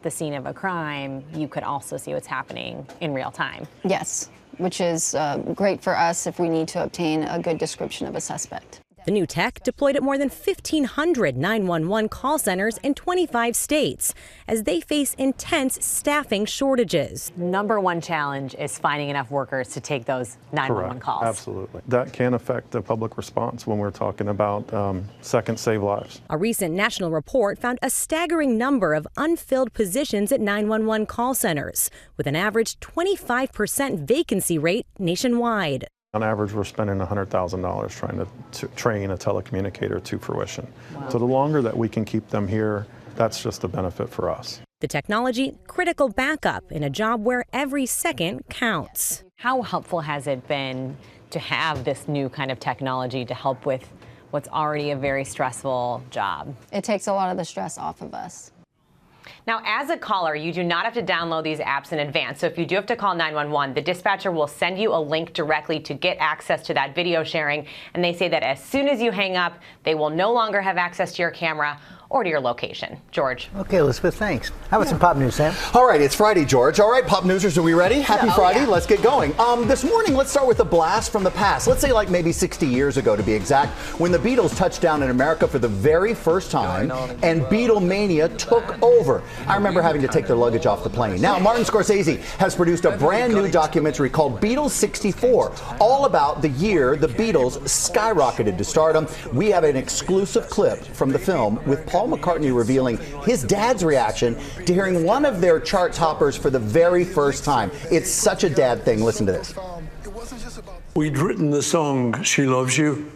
the scene of a crime, you could also see what's happening in real time. Yes, which is great for us if we need to obtain a good description of a suspect. The new tech deployed at more than 1,500 911 call centers in 25 states as they face intense staffing shortages. Number one challenge is finding enough workers to take those 911 calls. Absolutely. That can affect the public response when we're talking about seconds save lives. A recent national report found a staggering number of unfilled positions at 911 call centers, with an average 25% vacancy rate nationwide. On average, we're spending $100,000 trying to train a telecommunicator to fruition. Wow. So the longer that we can keep them here, that's just a benefit for us. The technology, critical backup in a job where every second counts. How helpful has it been to have this new kind of technology to help with what's already a very stressful job? It takes a lot of the stress off of us. Now, as a caller, you do not have to download these apps in advance. So if you do have to call 911, the dispatcher will send you a link directly to get access to that video sharing. And they say that as soon as you hang up, they will no longer have access to your camera or to your location. George. Okay, Elizabeth, thanks. How about some pop news, Sam? All right, it's Friday, George. All right, pop newsers, are we ready? Happy Friday. Yeah. Let's get going. This morning, let's start with a blast from the past. Let's say like maybe 60 years ago, to be exact, when the Beatles touched down in America for the very first time, and Beatlemania took over. I remember having to take their luggage off the plane. Now, Martin Scorsese has produced a brand new documentary called Beatles 64, all about the year the Beatles skyrocketed to stardom. We have an exclusive clip from the film with Paul McCartney revealing his dad's reaction to hearing one of their chart toppers for the very first time. It's such a dad thing. Listen to this. We'd written the song She Loves You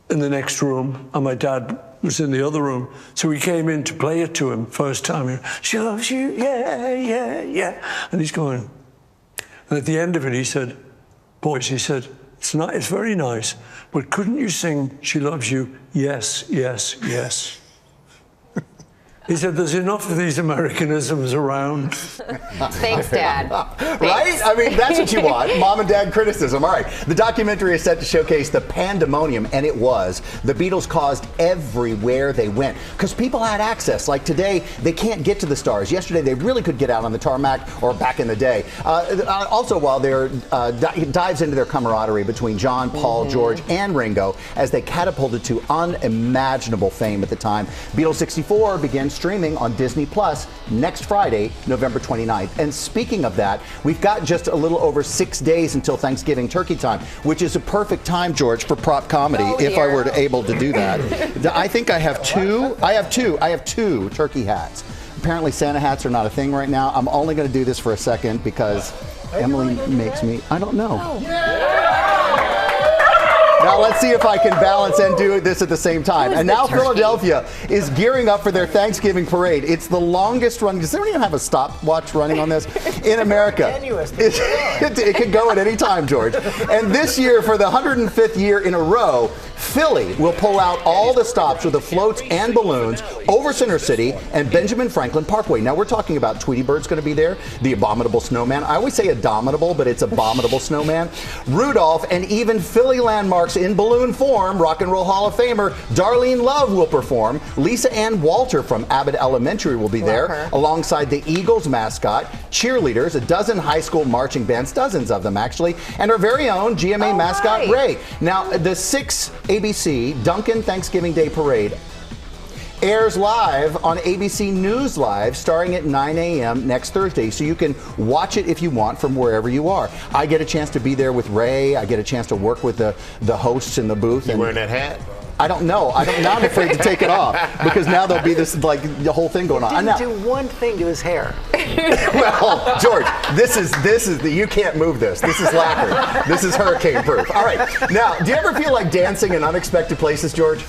in the next room, and my dad was in the other room. So we came in to play it to him first time. She loves you, yeah, yeah, yeah. And he's going. And at the end of it, he said, boys, he said, it's very nice, but couldn't you sing She Loves You? Yes, yes, yes. He said, there's enough of these Americanisms around. Thanks, Dad. Right? I mean, that's what you want. Mom and dad criticism. All right. The documentary is set to showcase the pandemonium, and it was. The Beatles caused everywhere they went because people had access. Like today, they can't get to the stars. Yesterday, they really could get out on the tarmac, or back in the day. Also, while they're dives into their camaraderie between John, Paul, George, and Ringo as they catapulted to unimaginable fame at the time. Beatles 64 began streaming on Disney Plus next Friday, November 29th. And speaking of that, we've got just a little over 6 days until Thanksgiving turkey time, which is a perfect time, George, for prop comedy, if I were able to do that. I think I have two. I have two turkey hats. Apparently Santa hats are not a thing right now. I'm only going to do this for a second because Emily makes me, I don't know. Now let's see if I can balance and do this at the same time. And now Philadelphia is gearing up for their Thanksgiving parade. It's the longest running. Does anyone even have a stopwatch running on this? In America. It could go at any time, George. And this year, for the 105th year in a row, Philly will pull out all the stops with the floats and balloons over Center City and Benjamin Franklin Parkway. Now we're talking about Tweety Bird's going to be there, the Abominable Snowman. I always say Abominable, but it's Abominable Snowman. Rudolph, and even Philly landmarks in balloon form. Rock and Roll Hall of Famer Darlene Love will perform. Lisa Ann Walter from Abbott Elementary will be there, alongside the Eagles mascot, cheerleaders, a dozen high school marching bands, dozens of them actually, and our very own GMA mascot Ray. Now the 6 ABC Duncan Thanksgiving Day Parade airs live on ABC News Live starting at 9 a.m. next Thursday, so you can watch it if you want from wherever you are. I get a chance to be there with Ray. I get a chance to work with the hosts in the booth. You wearing that hat? I don't know. Now I'm afraid to take it off because now there'll be this like the whole thing going on. Didn't do one thing to his hair. Well, George, this is you can't move this. This is lacquered. This is hurricane proof. All right. Now, do you ever feel like dancing in unexpected places, George?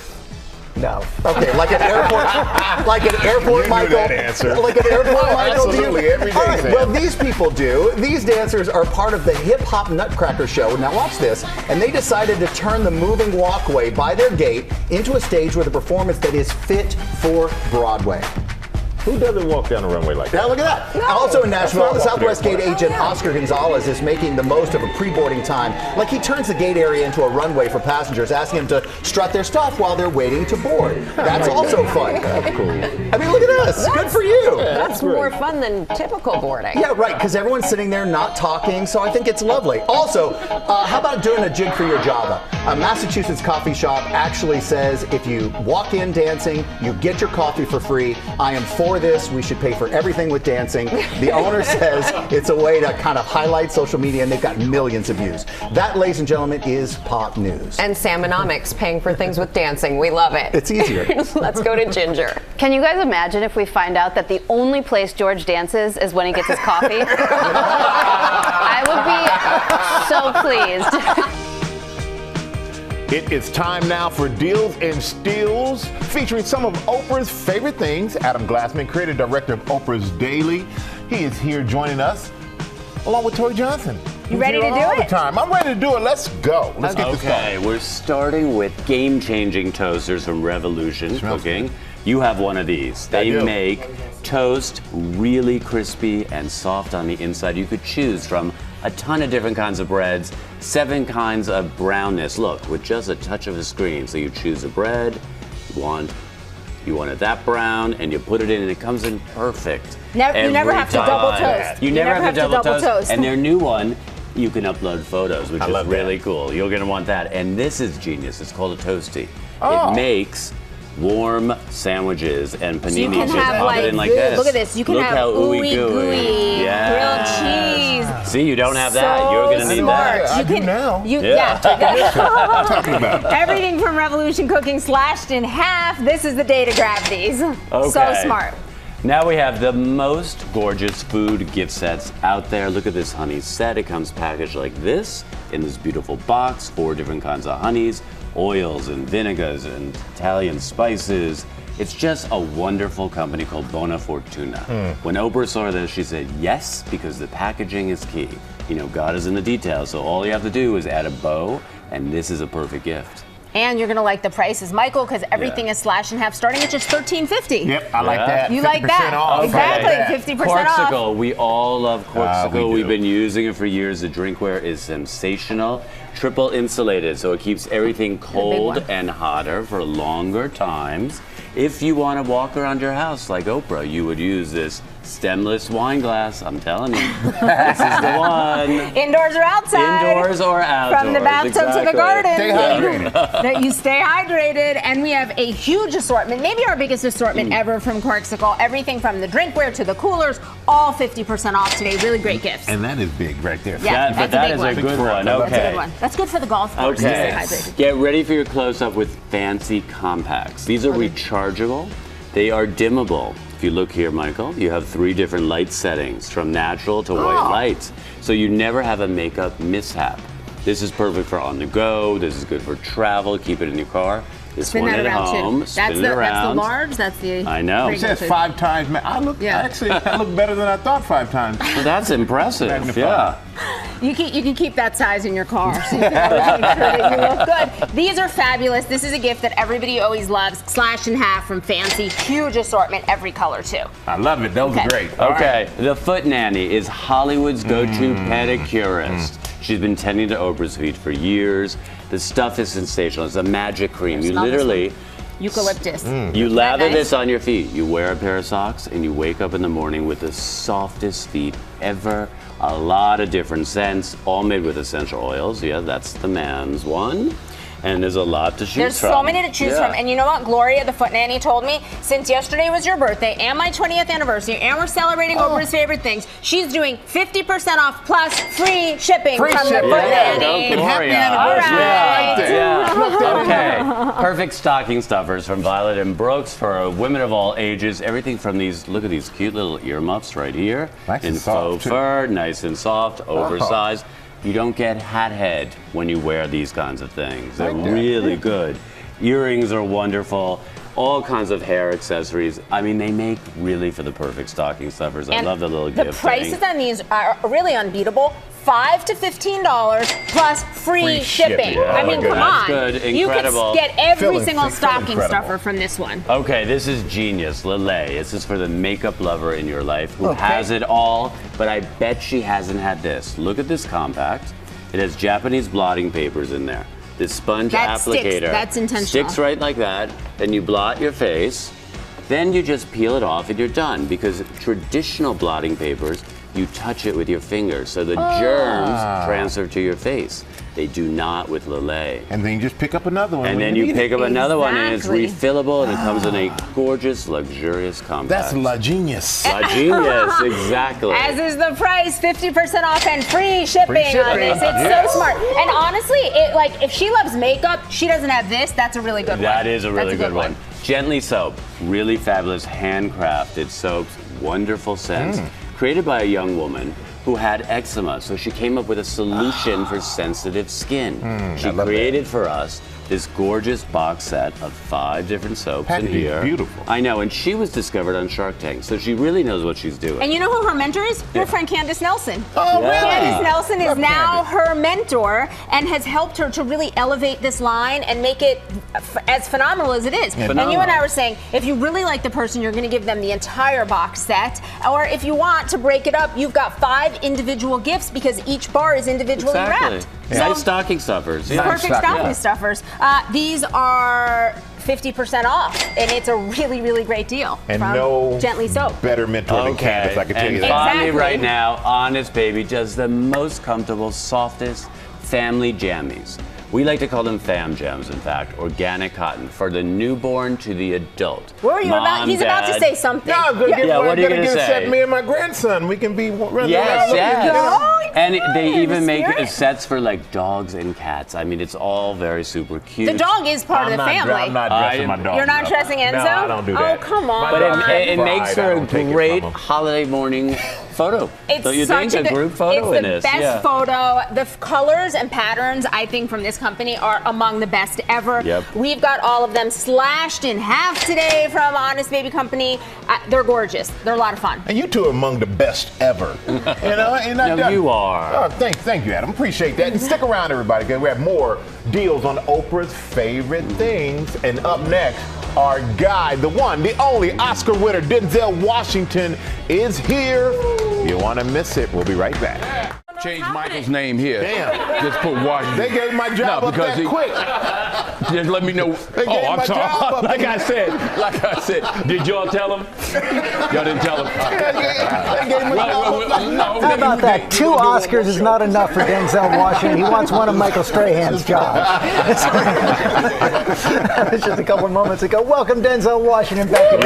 No. Okay, like an airport, Michael. That answer. Like an airport, Michael. Absolutely, every day. All right, well, these people do. These dancers are part of the Hip Hop Nutcracker Show. Now watch this. And they decided to turn the moving walkway by their gate into a stage with a performance that is fit for Broadway. Who doesn't walk down a runway like that? Now look at that. No. Also in Nashville, the Southwest Gate agent Oscar Gonzalez is making the most of a pre-boarding time. Like he turns the gate area into a runway for passengers, asking them to strut their stuff while they're waiting to board. That's also fun. That's cool. I mean, look at this. Good for you. That's more fun than typical boarding. Yeah, right, because everyone's sitting there not talking, so I think it's lovely. Also, how about doing a jig for your Java? A Massachusetts coffee shop actually says if you walk in dancing, you get your coffee for free. I am for this. We should pay for everything with dancing. The owner says it's a way to kind of highlight social media, and they've got millions of views. That, ladies and gentlemen, is pop news. And Salmonomics, paying for things with dancing. We love it. It's easier. Let's go to Ginger. Can you guys imagine if we find out that the only place George dances is when he gets his coffee? I would be so pleased. It is time now for Deals and Steals, featuring some of Oprah's favorite things. Adam Glassman, creative director of Oprah's Daily. He is here joining us, along with Tori Johnson. You ready to do all it? The time. I'm ready to do it. Let's go. Let's get this started. Okay, we're starting with game-changing toasters from Revolution Cooking. You have one of these. They make toast really crispy and soft on the inside. You could choose from a ton of different kinds of breads, 7 kinds of brownness. Look, with just a touch of a screen. So you choose a bread, you want it that brown, and you put it in, and it comes in perfect. You never have to double toast. You never have to double toast. And their new one, you can upload photos, which is really cool. You're gonna want that. And this is genius. It's called a Toasty. It makes warm sandwiches and paninis. So you can just have pop it in like this. Look at this. You can Look have how ooey gooey grilled cheese. See, you don't have that. You're gonna need that. I do now. Talking about everything from Revolution Cooking slashed in half. This is the day to grab these. Okay. So smart. Now we have the most gorgeous food gift sets out there. Look at this honey set. It comes packaged like this in this beautiful box. 4 different kinds of honeys, oils and vinegars and Italian spices. It's just a wonderful company called Buona Fortuna. When Oprah saw this, she said yes, because the packaging is key. You know, God is in the details, so all you have to do is add a bow, and this is a perfect gift. And you're gonna like the prices, Michael, because everything is slashed in half, starting at just $13.50. Yep, I like that. You like that? Off. Exactly, 50% off. Corksicle, we all love Corksicle. We We've been using it for years. The drinkware is sensational. Triple insulated, so it keeps everything cold and hotter for longer times. If you want to walk around your house like Oprah, you would use this stemless wine glass. I'm telling you, this is the one. Indoors or outside. Indoors or outdoors. From the bathtub to the garden. Stay hydrated. That you stay hydrated. And we have a huge assortment, maybe our biggest assortment ever from Corksicle. Everything from the drinkware to the coolers, all 50% off today. Really great gifts. And that is big right there. Yeah, but that is a good one. Okay. That's a good one. That's good for the golf course. To stay Okay. hydrated. Get ready for your close-up with fancy compacts. These are rechargeable. They are dimmable. If you look here, Michael, you have 3 different light settings, from natural to white lights. So you never have a makeup mishap. This is perfect for on the go. This is good for travel. Keep it in your car. This Spin one that at around home. too. Spin That's it the around. large. That's the. I know. It says 5 times. I look better than I thought 5 times. Well, that's impressive. Yeah. You can keep that size in your car, so you can always make sure that you look good. These are fabulous. This is a gift that everybody always loves. Slashed in half from Fancy. Huge assortment, every color too. I love it. Those are great. All Okay. The Foot Nanny is Hollywood's go-to pedicurist. She's been tending to Oprah's feet for years. The stuff is sensational. It's a magic cream. You Smell this literally, Eucalyptus. you lather nice? this on your feet. You wear a pair of socks and you wake up in the morning with the softest feet ever. A lot of different scents, all made with essential oils. Yeah, that's the man's one. And there's a lot to choose There's from. so many to choose from. And you know what? Gloria, the Foot Nanny, told me, since yesterday was your birthday and my 20th anniversary, and we're celebrating Oprah's favorite things, she's doing 50% off plus free shipping from the Foot Nanny. Happy anniversary. Okay. Perfect stocking stuffers from Violet and Brooks for women of all ages. Everything from these, look at these cute little earmuffs right here. Nice in and soft, faux fur, nice and soft, oversized. You don't get hat head when you wear these kinds of things. They're really good. Earrings are wonderful. All kinds of hair accessories. I mean, they make really for the perfect stocking stuffers. I love the little gift. The prices on these are really unbeatable. $5 to $15 plus free shipping. Yeah, I mean, come on. Good. You Incredible. could get every single stocking stuffer from this one. Okay, this is genius. Lele. This is for the makeup lover in your life who has it all, but I bet she hasn't had this. Look at this compact. It has Japanese blotting papers in there. This sponge applicator That's intentional. sticks right like that. Then you blot your face. Then you just peel it off and you're done, because traditional blotting papers, you touch it with your fingers, so the germs transfer to your face. They do not with Lele. And then you just pick up another one. And then you pick up another one, and it's refillable, and it comes in a gorgeous, luxurious compact. That's La Genius. La Genius, exactly. As is the price, 50% off and free shipping on this. It's so smart. And honestly, if she loves makeup, she doesn't have this. That's a really good one. That is a really That's good one. Gently Soap, really fabulous handcrafted soaps, wonderful scents, created by a young woman who had eczema, so she came up with a solution for sensitive skin. She created for us this gorgeous box set of 5 different soaps in Packaging here. is beautiful. I know, and she was discovered on Shark Tank, so she really knows what she's doing. And you know who her mentor is? Her friend Candace Nelson. Oh, really? Candace Nelson is Love now Candace. her mentor and has helped her to really elevate this line and make it as phenomenal as it is. And you and I were saying, if you really like the person, you're going to give them the entire box set. Or if you want to break it up, you've got 5 individual gifts because each bar is individually wrapped. Nice stocking stuffers. Perfect stocking stuffers. These are 50% off, and it's a really, really great deal And from no Gently Soap. better mentor than Candace, I can tell you that. Bonnie right now, Honest Baby, does the most comfortable, softest family jammies. We like to call them fam jams, in fact, organic cotton for the newborn to the adult. Where are you about? He's about to say something. No, I'm gonna what are you going to say? set me and my grandson. We can be running Yes, around. yes. And they even make spirit. sets for like dogs and cats. I mean, it's all very super cute. The dog is part of the family. I'm not dressing my dog. You're not dressing Enzo? No, I don't do that. Oh, come on. But it makes for a great holiday morning photo. It's Don't you such think? A group photo it's in the this. best Yeah. photo. The colors and patterns, I think, from this company are among the best ever. Yep. We've got all of them slashed in half today from Honest Baby Company. They're gorgeous. They're a lot of fun. And you two are among the best ever. You know, and No, you are. Oh, thank you, Adam. Appreciate that. And stick around, everybody, because we have more deals on Oprah's favorite things. And up next, our guy, the one, the only Oscar winner, Denzel Washington, is here. You want to miss it? We'll be right back. Change Michael's name here. Damn. Just put Washington. They gave my job up that quick. Just let me know. They gave I'm my job sorry. up. Like I said, did y'all tell him? Y'all didn't tell him. They gave my job up. No, How about that? 2 Oscars is not enough for Denzel Washington. He wants one of Michael Strahan's jobs. That was just a couple of moments ago. Welcome, Denzel Washington, back to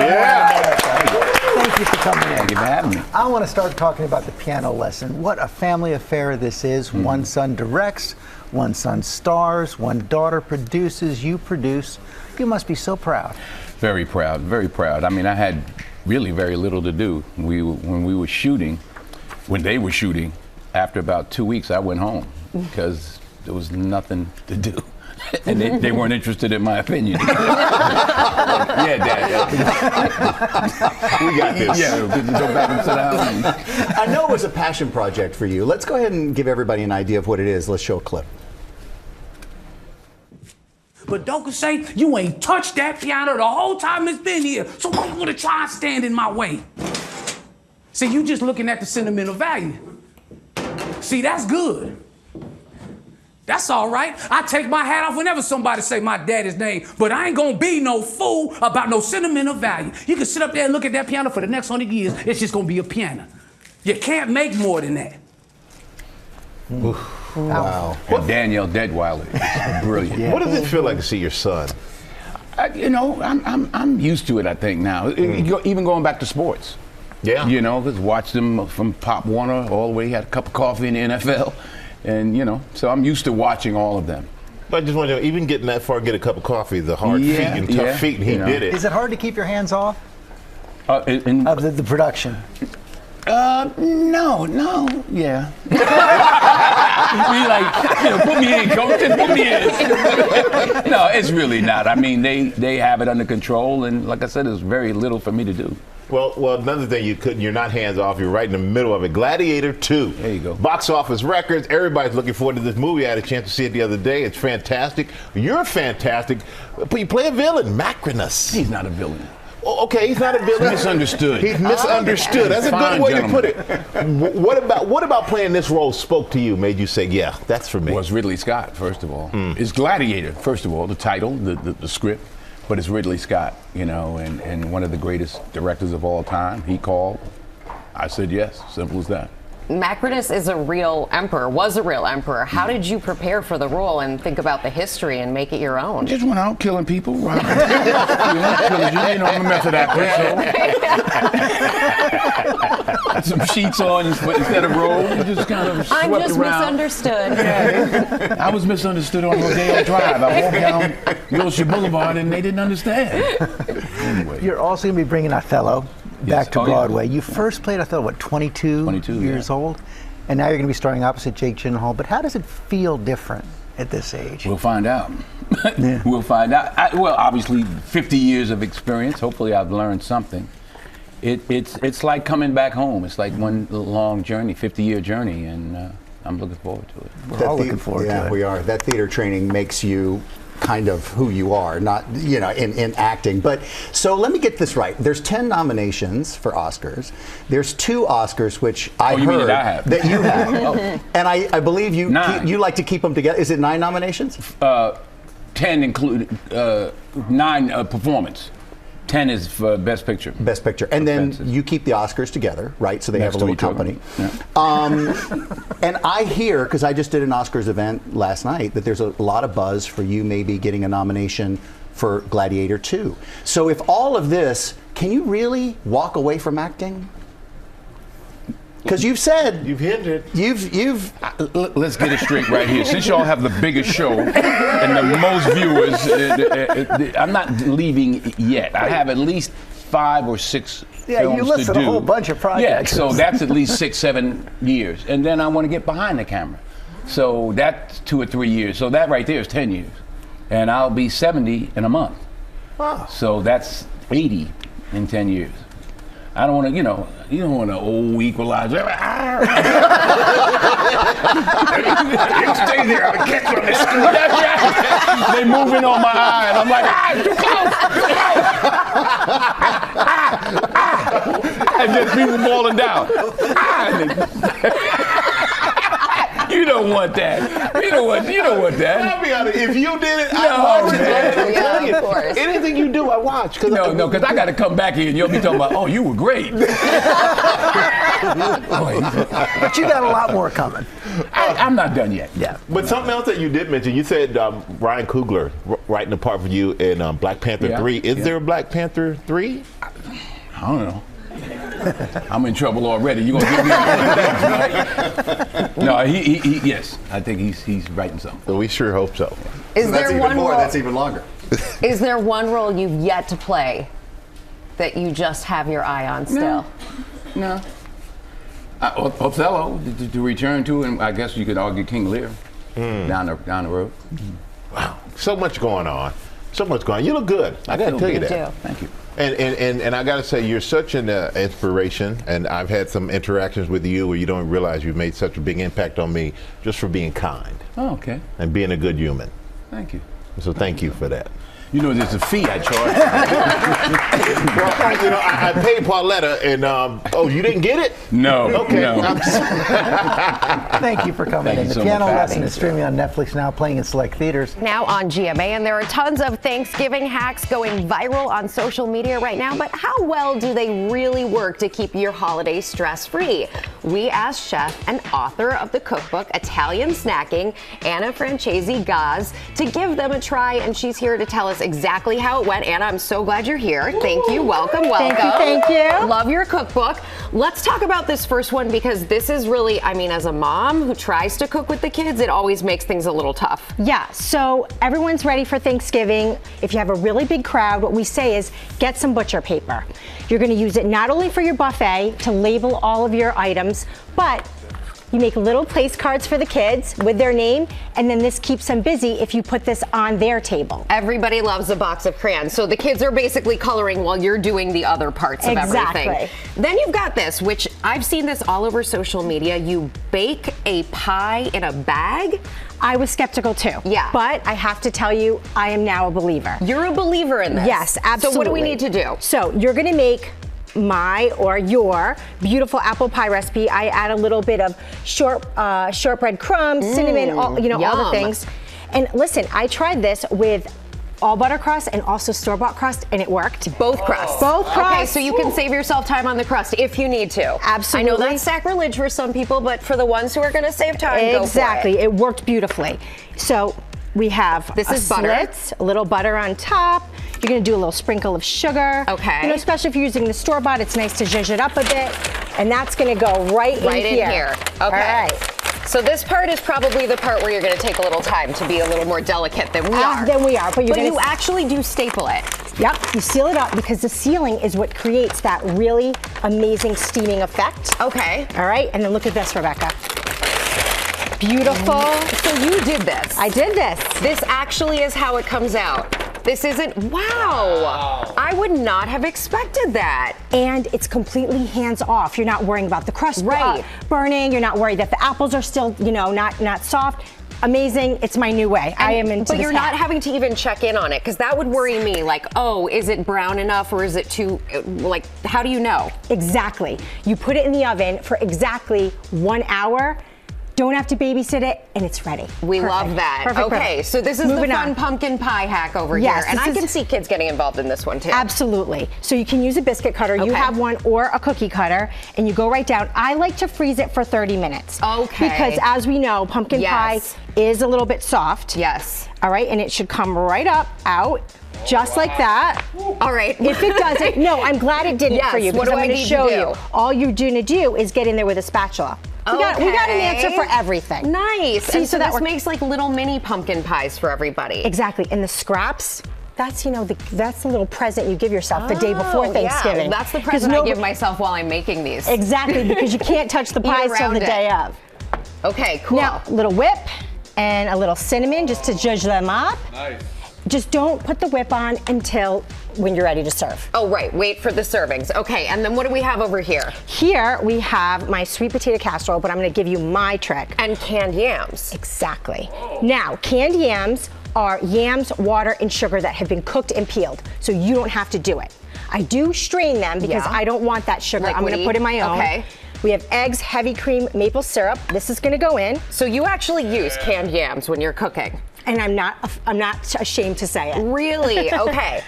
Thank you for coming in. Thank you for having me. I want to start talking about the piano lesson. What a family affair this is. One son directs, one son stars, one daughter produces, you produce. You must be so proud. Very proud, very proud. I mean, I had really very little to do. When we were shooting, when they were shooting, after about 2 weeks, I went home because there was nothing to do. And they weren't interested in my opinion. Yeah, Dad. We got this. Yeah, go back and sit down. I know it was a passion project for you. Let's go ahead and give everybody an idea of what it is. Let's show a clip. But don't say you ain't touched that piano the whole time it's been here. So why you gonna try and stand in my way? See, you just looking at the sentimental value. See, that's good. That's all right. I take my hat off whenever somebody say my daddy's name, but I ain't gonna be no fool about no sentimental value. You can sit up there and look at that piano for the next 100 years. It's just gonna be a piano. You can't make more than that. Wow. And Danielle Deadweiler is brilliant. What does it feel like to see your son? I'm used to it, I think, now. Even going back to sports. Yeah. You know, just watched them from Pop Warner all the way, had a cup of coffee in the NFL. And, so I'm used to watching all of them. But I just want to even getting that far, get a cup of coffee, the hard feet and tough feet, and he did it. Is it hard to keep your hands off of the production? No, yeah. Put me in, coach, just put me in. No, it's really not. I mean, they have it under control, and like I said, there's very little for me to do. Well, another thing you're not hands off. You're right in the middle of it. Gladiator 2. There you go. Box office records. Everybody's looking forward to this movie. I had a chance to see it the other day. It's fantastic. You're fantastic. But you play a villain, Macrinus. He's not a villain. Oh, okay, he's not a villain. Misunderstood. He's misunderstood. That's a good way to put it. What about playing this role spoke to you, made you say, yeah, that's for me? Well, it's Ridley Scott, first of all. It's Gladiator, first of all, the title, the script. But it's Ridley Scott, and one of the greatest directors of all time. He called. I said yes. Simple as that. Macrinus is a real emperor, was a real emperor. How did you prepare for the role and think about the history and make it your own? Just went out killing people, right? I'm a method actor, so. Had some sheets on instead of robes, just kind of swept I'm just around. misunderstood. Yeah. I was misunderstood on Rodeo Drive. I walked down Wilshire Boulevard and they didn't understand. Anyway. You're also going to be bringing Othello back to Oh, Broadway. yeah. You first played Othello, what, 22 years old? And now you're going to be starring opposite Jake Gyllenhaal. But how does it feel different at this age? We'll find out. We'll find out. Well, obviously, 50 years of experience. Hopefully, I've learned something. It's like coming back home. It's like one long journey, 50-year journey, and I'm looking forward to it. We're all looking forward to it. Yeah, we are. That theater training makes you kind of who you are, not, you know, in acting. But so let me get this right. There's 10 nominations for Oscars. There's 2 Oscars, which I heard that you have. And I believe you like to keep them together. Is it 9 nominations? 10 included 9 performance. 10 is for Best Picture. Best Picture. And then you keep the Oscars together, right? So they have a little company. Yeah. And I hear, because I just did an Oscars event last night, that there's a lot of buzz for you maybe getting a nomination for Gladiator 2. So if all of this, can you really walk away from acting? Because you've said you've hinted. You've. Let's get it straight right here. Since y'all have the biggest show and the most viewers, I'm not leaving yet. I have at least 5 or 6 films you listed to do. a whole bunch of projects. Yeah, so that's at least 6, 7 years, and then I want to get behind the camera. So that's 2 or 3 years. So that right there is 10 years, and I'll be 70 in a month. Wow. So that's 80 in 10 years. I don't want to, you don't want an old equalizer. You stay there, I'll catch you on the screen. They moving on my eye, and I'm like, too close. And just people falling down. You don't want that. You don't want that. I'll be honest. If you did it, I watch it. of course. Anything you do, I watch. No, because I got to come back here and you'll be talking about, oh, you were great. But you got a lot more coming. I'm not done yet. Yeah. But something else that you did mention, you said Ryan Coogler writing the part for you in Black Panther 3. Is there a Black Panther 3? I don't know. I'm in trouble already. You're gonna give me right? No, he yes. I think he's writing something. Well, we sure hope so. Is there even one more? role? That's even longer. Is there one role you've yet to play that you just have your eye on still? No. Othello to return to, and I guess you could argue King Lear down the road. Wow, so much going on. So much going on. You look good. I got to tell you that. Thank you. And I got to say, you're such an inspiration, and I've had some interactions with you where you don't realize you've made such a big impact on me just for being kind. Oh, okay. And being a good human. Thank you. So thank you for that. You know, there's a fee I charge. Well, I paid Pauletta, and you didn't get it? No. Okay. No. Thank you for coming in. The Piano Lesson is streaming on Netflix now, playing in select theaters. Now on GMA, and there are tons of Thanksgiving hacks going viral on social media right now, but how well do they really work to keep your holidays stress-free? We asked chef and author of the cookbook Italian Snacking, Anna Francesi Gaz, to give them a try, and she's here to tell us exactly how it went. Anna, I'm so glad you're here. Thank you. Welcome. Thank you. Love your cookbook. Let's talk about this first one, because this is really, I mean, as a mom who tries to cook with the kids, it always makes things a little tough. Yeah, so everyone's ready for Thanksgiving. If you have a really big crowd, what we say is get some butcher paper. You're going to use it not only for your buffet to label all of your items, but you make little place cards for the kids with their name, and then this keeps them busy if you put this on their table. Everybody loves a box of crayons, so the kids are basically coloring while you're doing the other parts of everything. Then you've got this, which I've seen this all over social media. You bake a pie in a bag. I was skeptical too. Yeah. But I have to tell you, I am now a believer. You're a believer in this? Yes, absolutely. So what do we need to do? So you're gonna make my or your beautiful apple pie recipe. I add a little bit of shortbread crumbs, cinnamon, all the things. And listen, I tried this with all butter crust and also store-bought crust, and it worked. Both crusts. Both crusts. Okay, so you can save yourself time on the crust if you need to. Absolutely. I know that's sacrilege for some people, but for the ones who are going to save time, exactly. Go for it. It worked beautifully. So we have this is butter. Slits, a little butter on top. You're gonna do a little sprinkle of sugar. Okay. You know, especially if you're using the store-bought, it's nice to zhuzh it up a bit. And that's gonna go right in here. Okay. All right. So this part is probably the part where you're gonna take a little time to be a little more delicate than we are. But you actually do staple it. Yep, you seal it up because the sealing is what creates that really amazing steaming effect. Okay. All right, and then look at this, Rebecca. Beautiful. So you did this. I did this. This actually is how it comes out. This isn't, wow. I would not have expected that. And it's completely hands off. You're not worrying about the crust burning. You're not worried that the apples are still, not soft. Amazing. It's my new way. I am into But you're not having to even check in on it, because that would worry me. Like, oh, is it brown enough or is it too, how do you know? Exactly. You put it in the oven for exactly 1 hour. Don't have to babysit it, and it's ready. We love that. Perfect. So this is the fun pumpkin pie hack over here. And I can see kids getting involved in this one too. Absolutely. So you can use a biscuit cutter. You have one, or a cookie cutter, and you go right down. I like to freeze it for 30 minutes. Okay. Because as we know, pumpkin pie is a little bit soft. Yes. All right, and it should come right up, out. Just like that. All right. If it doesn't, no, I'm glad it didn't for you, because I'm going to show you. All you're going to do is get in there with a spatula. We got an answer for everything. Nice. See, so this makes like little mini pumpkin pies for everybody. Exactly. And the scraps, that's that's the little present you give yourself the day before Thanksgiving. Yeah. That's the present I give myself while I'm making these. Exactly, because you can't touch the pies till the day of. Okay, cool. Now, a little whip and a little cinnamon just to zhuzh them up. Nice. Just don't put the whip on until when you're ready to serve. Oh, right. Wait for the servings. Okay, and then what do we have over here? Here we have my sweet potato casserole, but I'm going to give you my trick. And canned yams. Exactly. Now, canned yams are yams, water, and sugar that have been cooked and peeled, so you don't have to do it. I do strain them because I don't want that sugar. I'm going to put in my own. Okay. We have eggs, heavy cream, maple syrup. This is going to go in. So you actually use canned yams when you're cooking? And I'm not ashamed to say it. Really? Okay.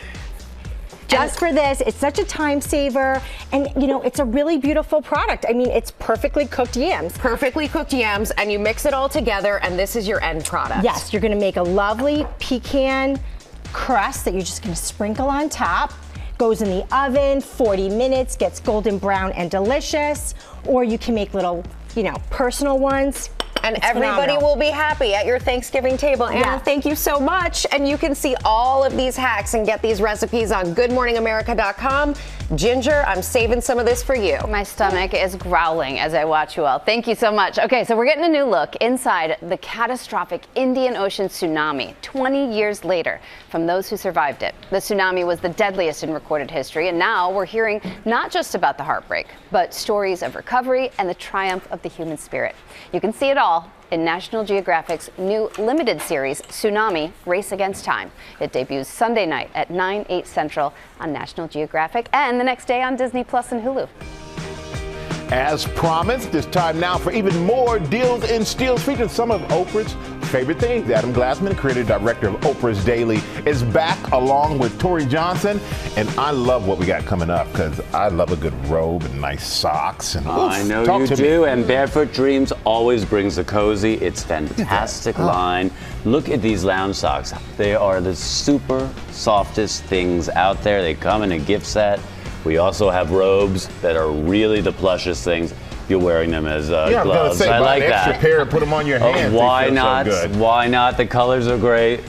Just for this, it's such a time saver, and it's a really beautiful product. I mean, it's perfectly cooked yams. Perfectly cooked yams, and you mix it all together, and this is your end product. Yes, you're gonna make a lovely pecan crust that you're just gonna sprinkle on top. Goes in the oven, 40 minutes, gets golden brown and delicious. Or you can make little, personal ones. And everybody will be happy at your Thanksgiving table. Anna, thank you so much. And you can see all of these hacks and get these recipes on goodmorningamerica.com. Ginger, I'm saving some of this for you. My stomach is growling as I watch you all. Thank you so much. Okay, so we're getting a new look inside the catastrophic Indian Ocean tsunami 20 years later from those who survived it. The tsunami was the deadliest in recorded history, and now we're hearing not just about the heartbreak, but stories of recovery and the triumph of the human spirit. You can see it all in National Geographic's new limited series, Tsunami: Race Against Time. It debuts Sunday night at 9/8 Central on National Geographic, and the next day on Disney Plus and Hulu. As promised, it's time now for even more Deals and Steals featuring some of Oprah's favorite things. Adam Glassman, creative director of Oprah's Daily, is back along with Tori Johnson. And I love what we got coming up because I love a good robe and nice socks. And I know you do. And Barefoot Dreams always brings the cozy. It's fantastic line. Look at these lounge socks. They are the super softest things out there. They come in a gift set. We also have robes that are really the plushest things. You're wearing them as gloves. I was gonna say, I like an extra that. pair and put them on your hands. Why not? So good. Why not? The colors are great.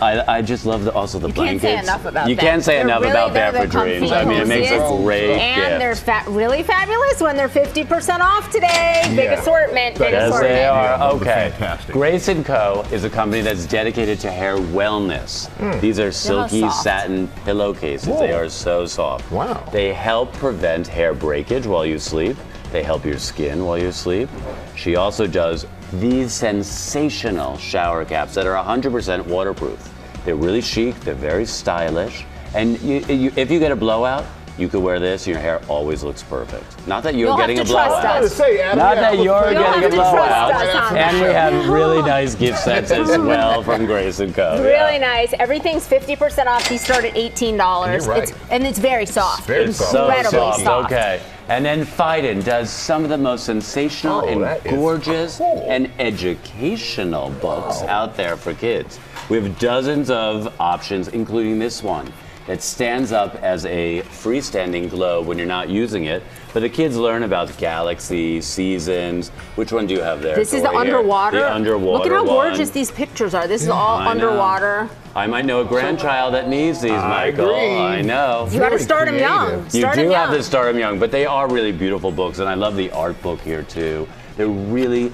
I just love also the blankets. You can't say enough about You that. can't say They're enough really- about they're Barefoot the Dreams. comfy I mean, it makes a coziest. great And gift. they're really fabulous when they're 50% off today. Big assortment. Big Yes, assortment. they are. Okay. Fantastic. Grace & Co. is a company that's dedicated to hair wellness. These are silky soft. satin pillowcases. Whoa. They are so soft. Wow. They help prevent hair breakage while you sleep. They help your skin while you sleep. She also does these sensational shower caps that are 100% waterproof. They're really chic, they're very stylish, and if you get a blowout, you could wear this and your hair always looks perfect. Not that you're getting a blowout. Not that you're getting a blowout. And we have really nice gift sets as well from Grace & Co. Really nice. Everything's 50% off. These start at $18. You're right. And it's very soft. It's so Incredibly soft. Okay. And then Fiden does some of the most sensational and that is gorgeous cool. and educational books out there for kids. We have dozens of options, including this one that stands up as a freestanding globe when you're not using it. But the kids learn about the galaxy, seasons. Which one do you have there? This is the Tori, here? underwater. The underwater Look at how one. gorgeous these pictures are. This is all I know. underwater. I might know a grandchild that needs these, Michael. agree. I know. You got to start them young. You Start do 'em have young. to start them young, but they are really beautiful books, and I love the art book here too. They're really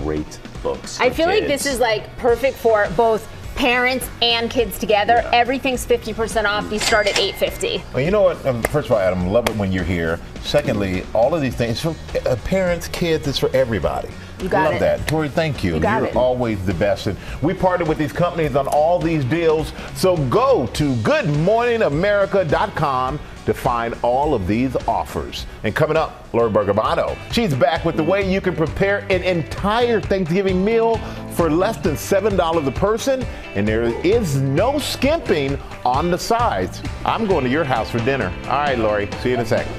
great books. I for feel like kids. this is like perfect for both parents and kids together. Yeah. Everything's 50% off. These start at $8.50. Well, you know what? First of all, Adam, love it when you're here. Secondly, all of these things for parents, kids, it's for everybody. You got love it. that. Tori, thank you. You got You're it. always the best. And we partner with these companies on all these deals. So go to goodmorningamerica.com to find all of these offers. And coming up, Lori Bergamotto. She's back with the way you can prepare an entire Thanksgiving meal for less than $7 a person. And there is no skimping on the sides. I'm going to your house for dinner. All right, Lori. See you in a second.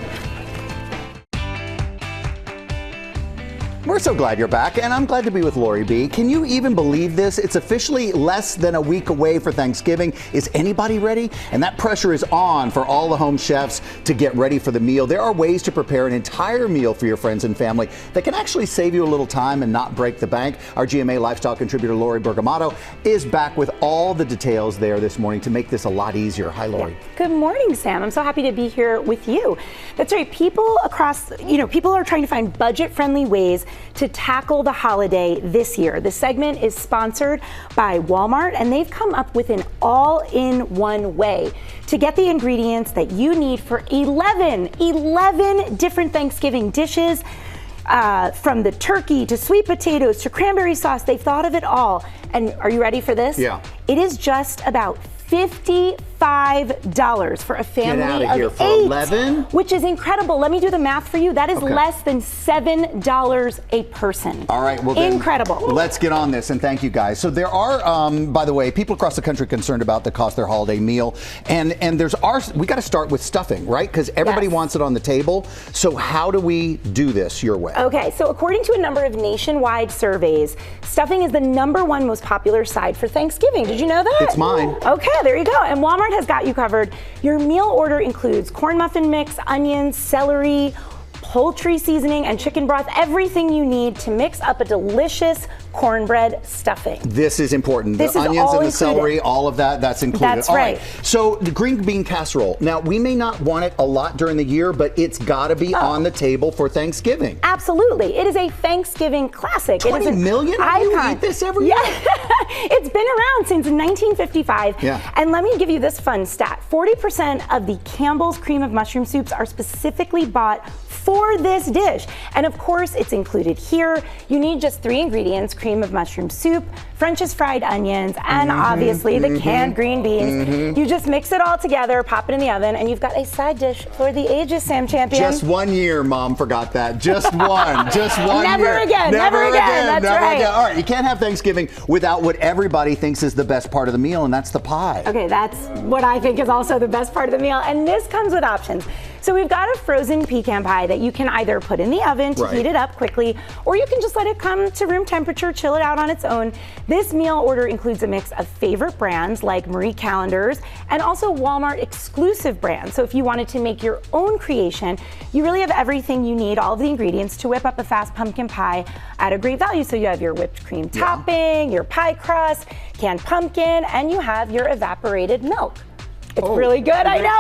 We're so glad you're back, and I'm glad to be with Lori B. Can you even believe this? It's officially less than a week away for Thanksgiving. Is anybody ready? And that pressure is on for all the home chefs to get ready for the meal. There are ways to prepare an entire meal for your friends and family that can actually save you a little time and not break the bank. Our GMA lifestyle contributor, Lori Bergamotto, is back with all the details there this morning to make this a lot easier. Hi, Lori. Good morning, Sam. I'm so happy to be here with you. That's right. People across, people are trying to find budget-friendly ways to tackle the holiday this year. The segment is sponsored by Walmart, and they've come up with an all-in-one way to get the ingredients that you need for 11 different Thanksgiving dishes. From the turkey to sweet potatoes to cranberry sauce, they've thought of it all. And are you ready for this? Yeah. It is just about $55 for a family Get out of here of for 8, 11? which is incredible. Let me do the math for you. That is Okay. less than $7 a person. All right, well then, incredible. Let's get on this, and thank you guys. So there are, by the way, people across the country concerned about the cost of their holiday meal, and we got to start with stuffing, right? Because everybody wants it on the table. So how do we do this your way? Okay, so according to a number of nationwide surveys, stuffing is the #1 most popular side for Thanksgiving. Did you know that? It's mine. Okay, there you go. And Walmart has got you covered. Your meal order includes corn muffin mix, onions, celery, poultry seasoning, and chicken broth, everything you need to mix up a delicious cornbread stuffing. This is important. This The is onions all and the included. celery, all of that's included. That's All right. So the green bean casserole. Now, we may not want it a lot during the year, but it's got to be on the table for Thanksgiving. Absolutely. It is a Thanksgiving classic. 20 it is an million? icon. You eat this every year? It's been around since 1955. Yeah. And let me give you this fun stat. 40% of the Campbell's cream of mushroom soups are specifically bought for this dish. And of course, it's included here. You need just 3 ingredients: cream of mushroom soup, French's fried onions, and obviously the canned green beans. You just mix it all together, pop it in the oven, and you've got a side dish for the ages, Sam Champion. Just 1 year, Mom forgot that. Just one. Just 1 year. Never again. Never again. That's never right. Again. All right, you can't have Thanksgiving without what everybody thinks is the best part of the meal, and that's the pie. Okay, that's what I think is also the best part of the meal, and this comes with options. So we've got a frozen pecan pie that you can either put in the oven to heat it up quickly, or you can just let it come to room temperature, chill it out on its own. This meal order includes a mix of favorite brands like Marie Callender's and also Walmart exclusive brands. So if you wanted to make your own creation, you really have everything you need, all of the ingredients to whip up a fast pumpkin pie at a great value. So you have your whipped cream topping, your pie crust, canned pumpkin, and you have your evaporated milk. It's really good, I know.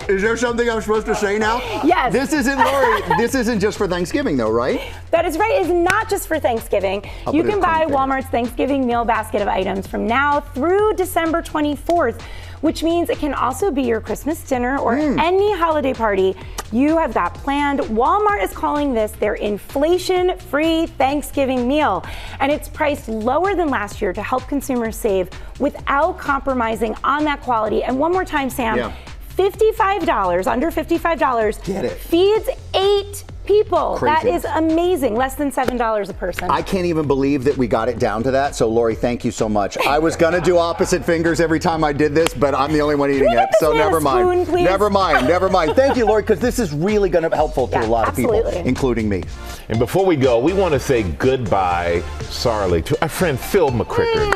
Is there something I'm supposed to say now? Yes. This isn't, Lori, this isn't just for Thanksgiving though, right? That is right. It's not just for Thanksgiving. I'll You put it can in buy front of Walmart's Thanksgiving meal basket of items from now through December 24th, which means it can also be your Christmas dinner or any holiday party you have got planned. Walmart is calling this their inflation-free Thanksgiving meal, and it's priced lower than last year to help consumers save without compromising on that quality. And one more time, Sam, $55, under $55, Get it. feeds 8 people. Crazy. That is amazing. Less than $7 a person. I can't even believe that we got it down to that. So, Lori, thank you so much. I was going to do opposite fingers every time I did this, but I'm the only one eating it. So never mind. Spoon, please? Never mind. Never mind. Thank you, Lori, because this is really going to be helpful to a lot of people, including me. And before we go, we want to say goodbye, sorely, to our friend Phil McCrickard.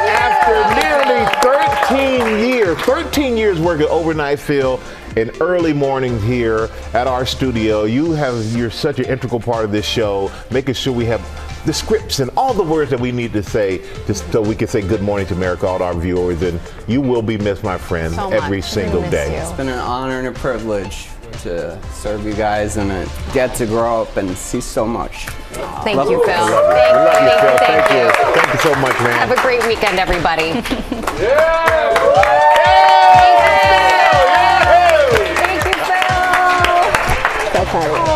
After nearly 13 years working overnight, Phil, and early mornings here at our studio, you're such an integral part of this show, making sure we have the scripts and all the words that we need to say just so we can say good morning to America, all our viewers, and you will be missed, my friend, every single day. It's been an honor and a privilege to serve you guys and get to grow up and see so much. Thank you, Phil. We love you, Phil. Thank you. Thank you so much, man. Have a great weekend, everybody. Yeah. Thank you, Phil. So funny.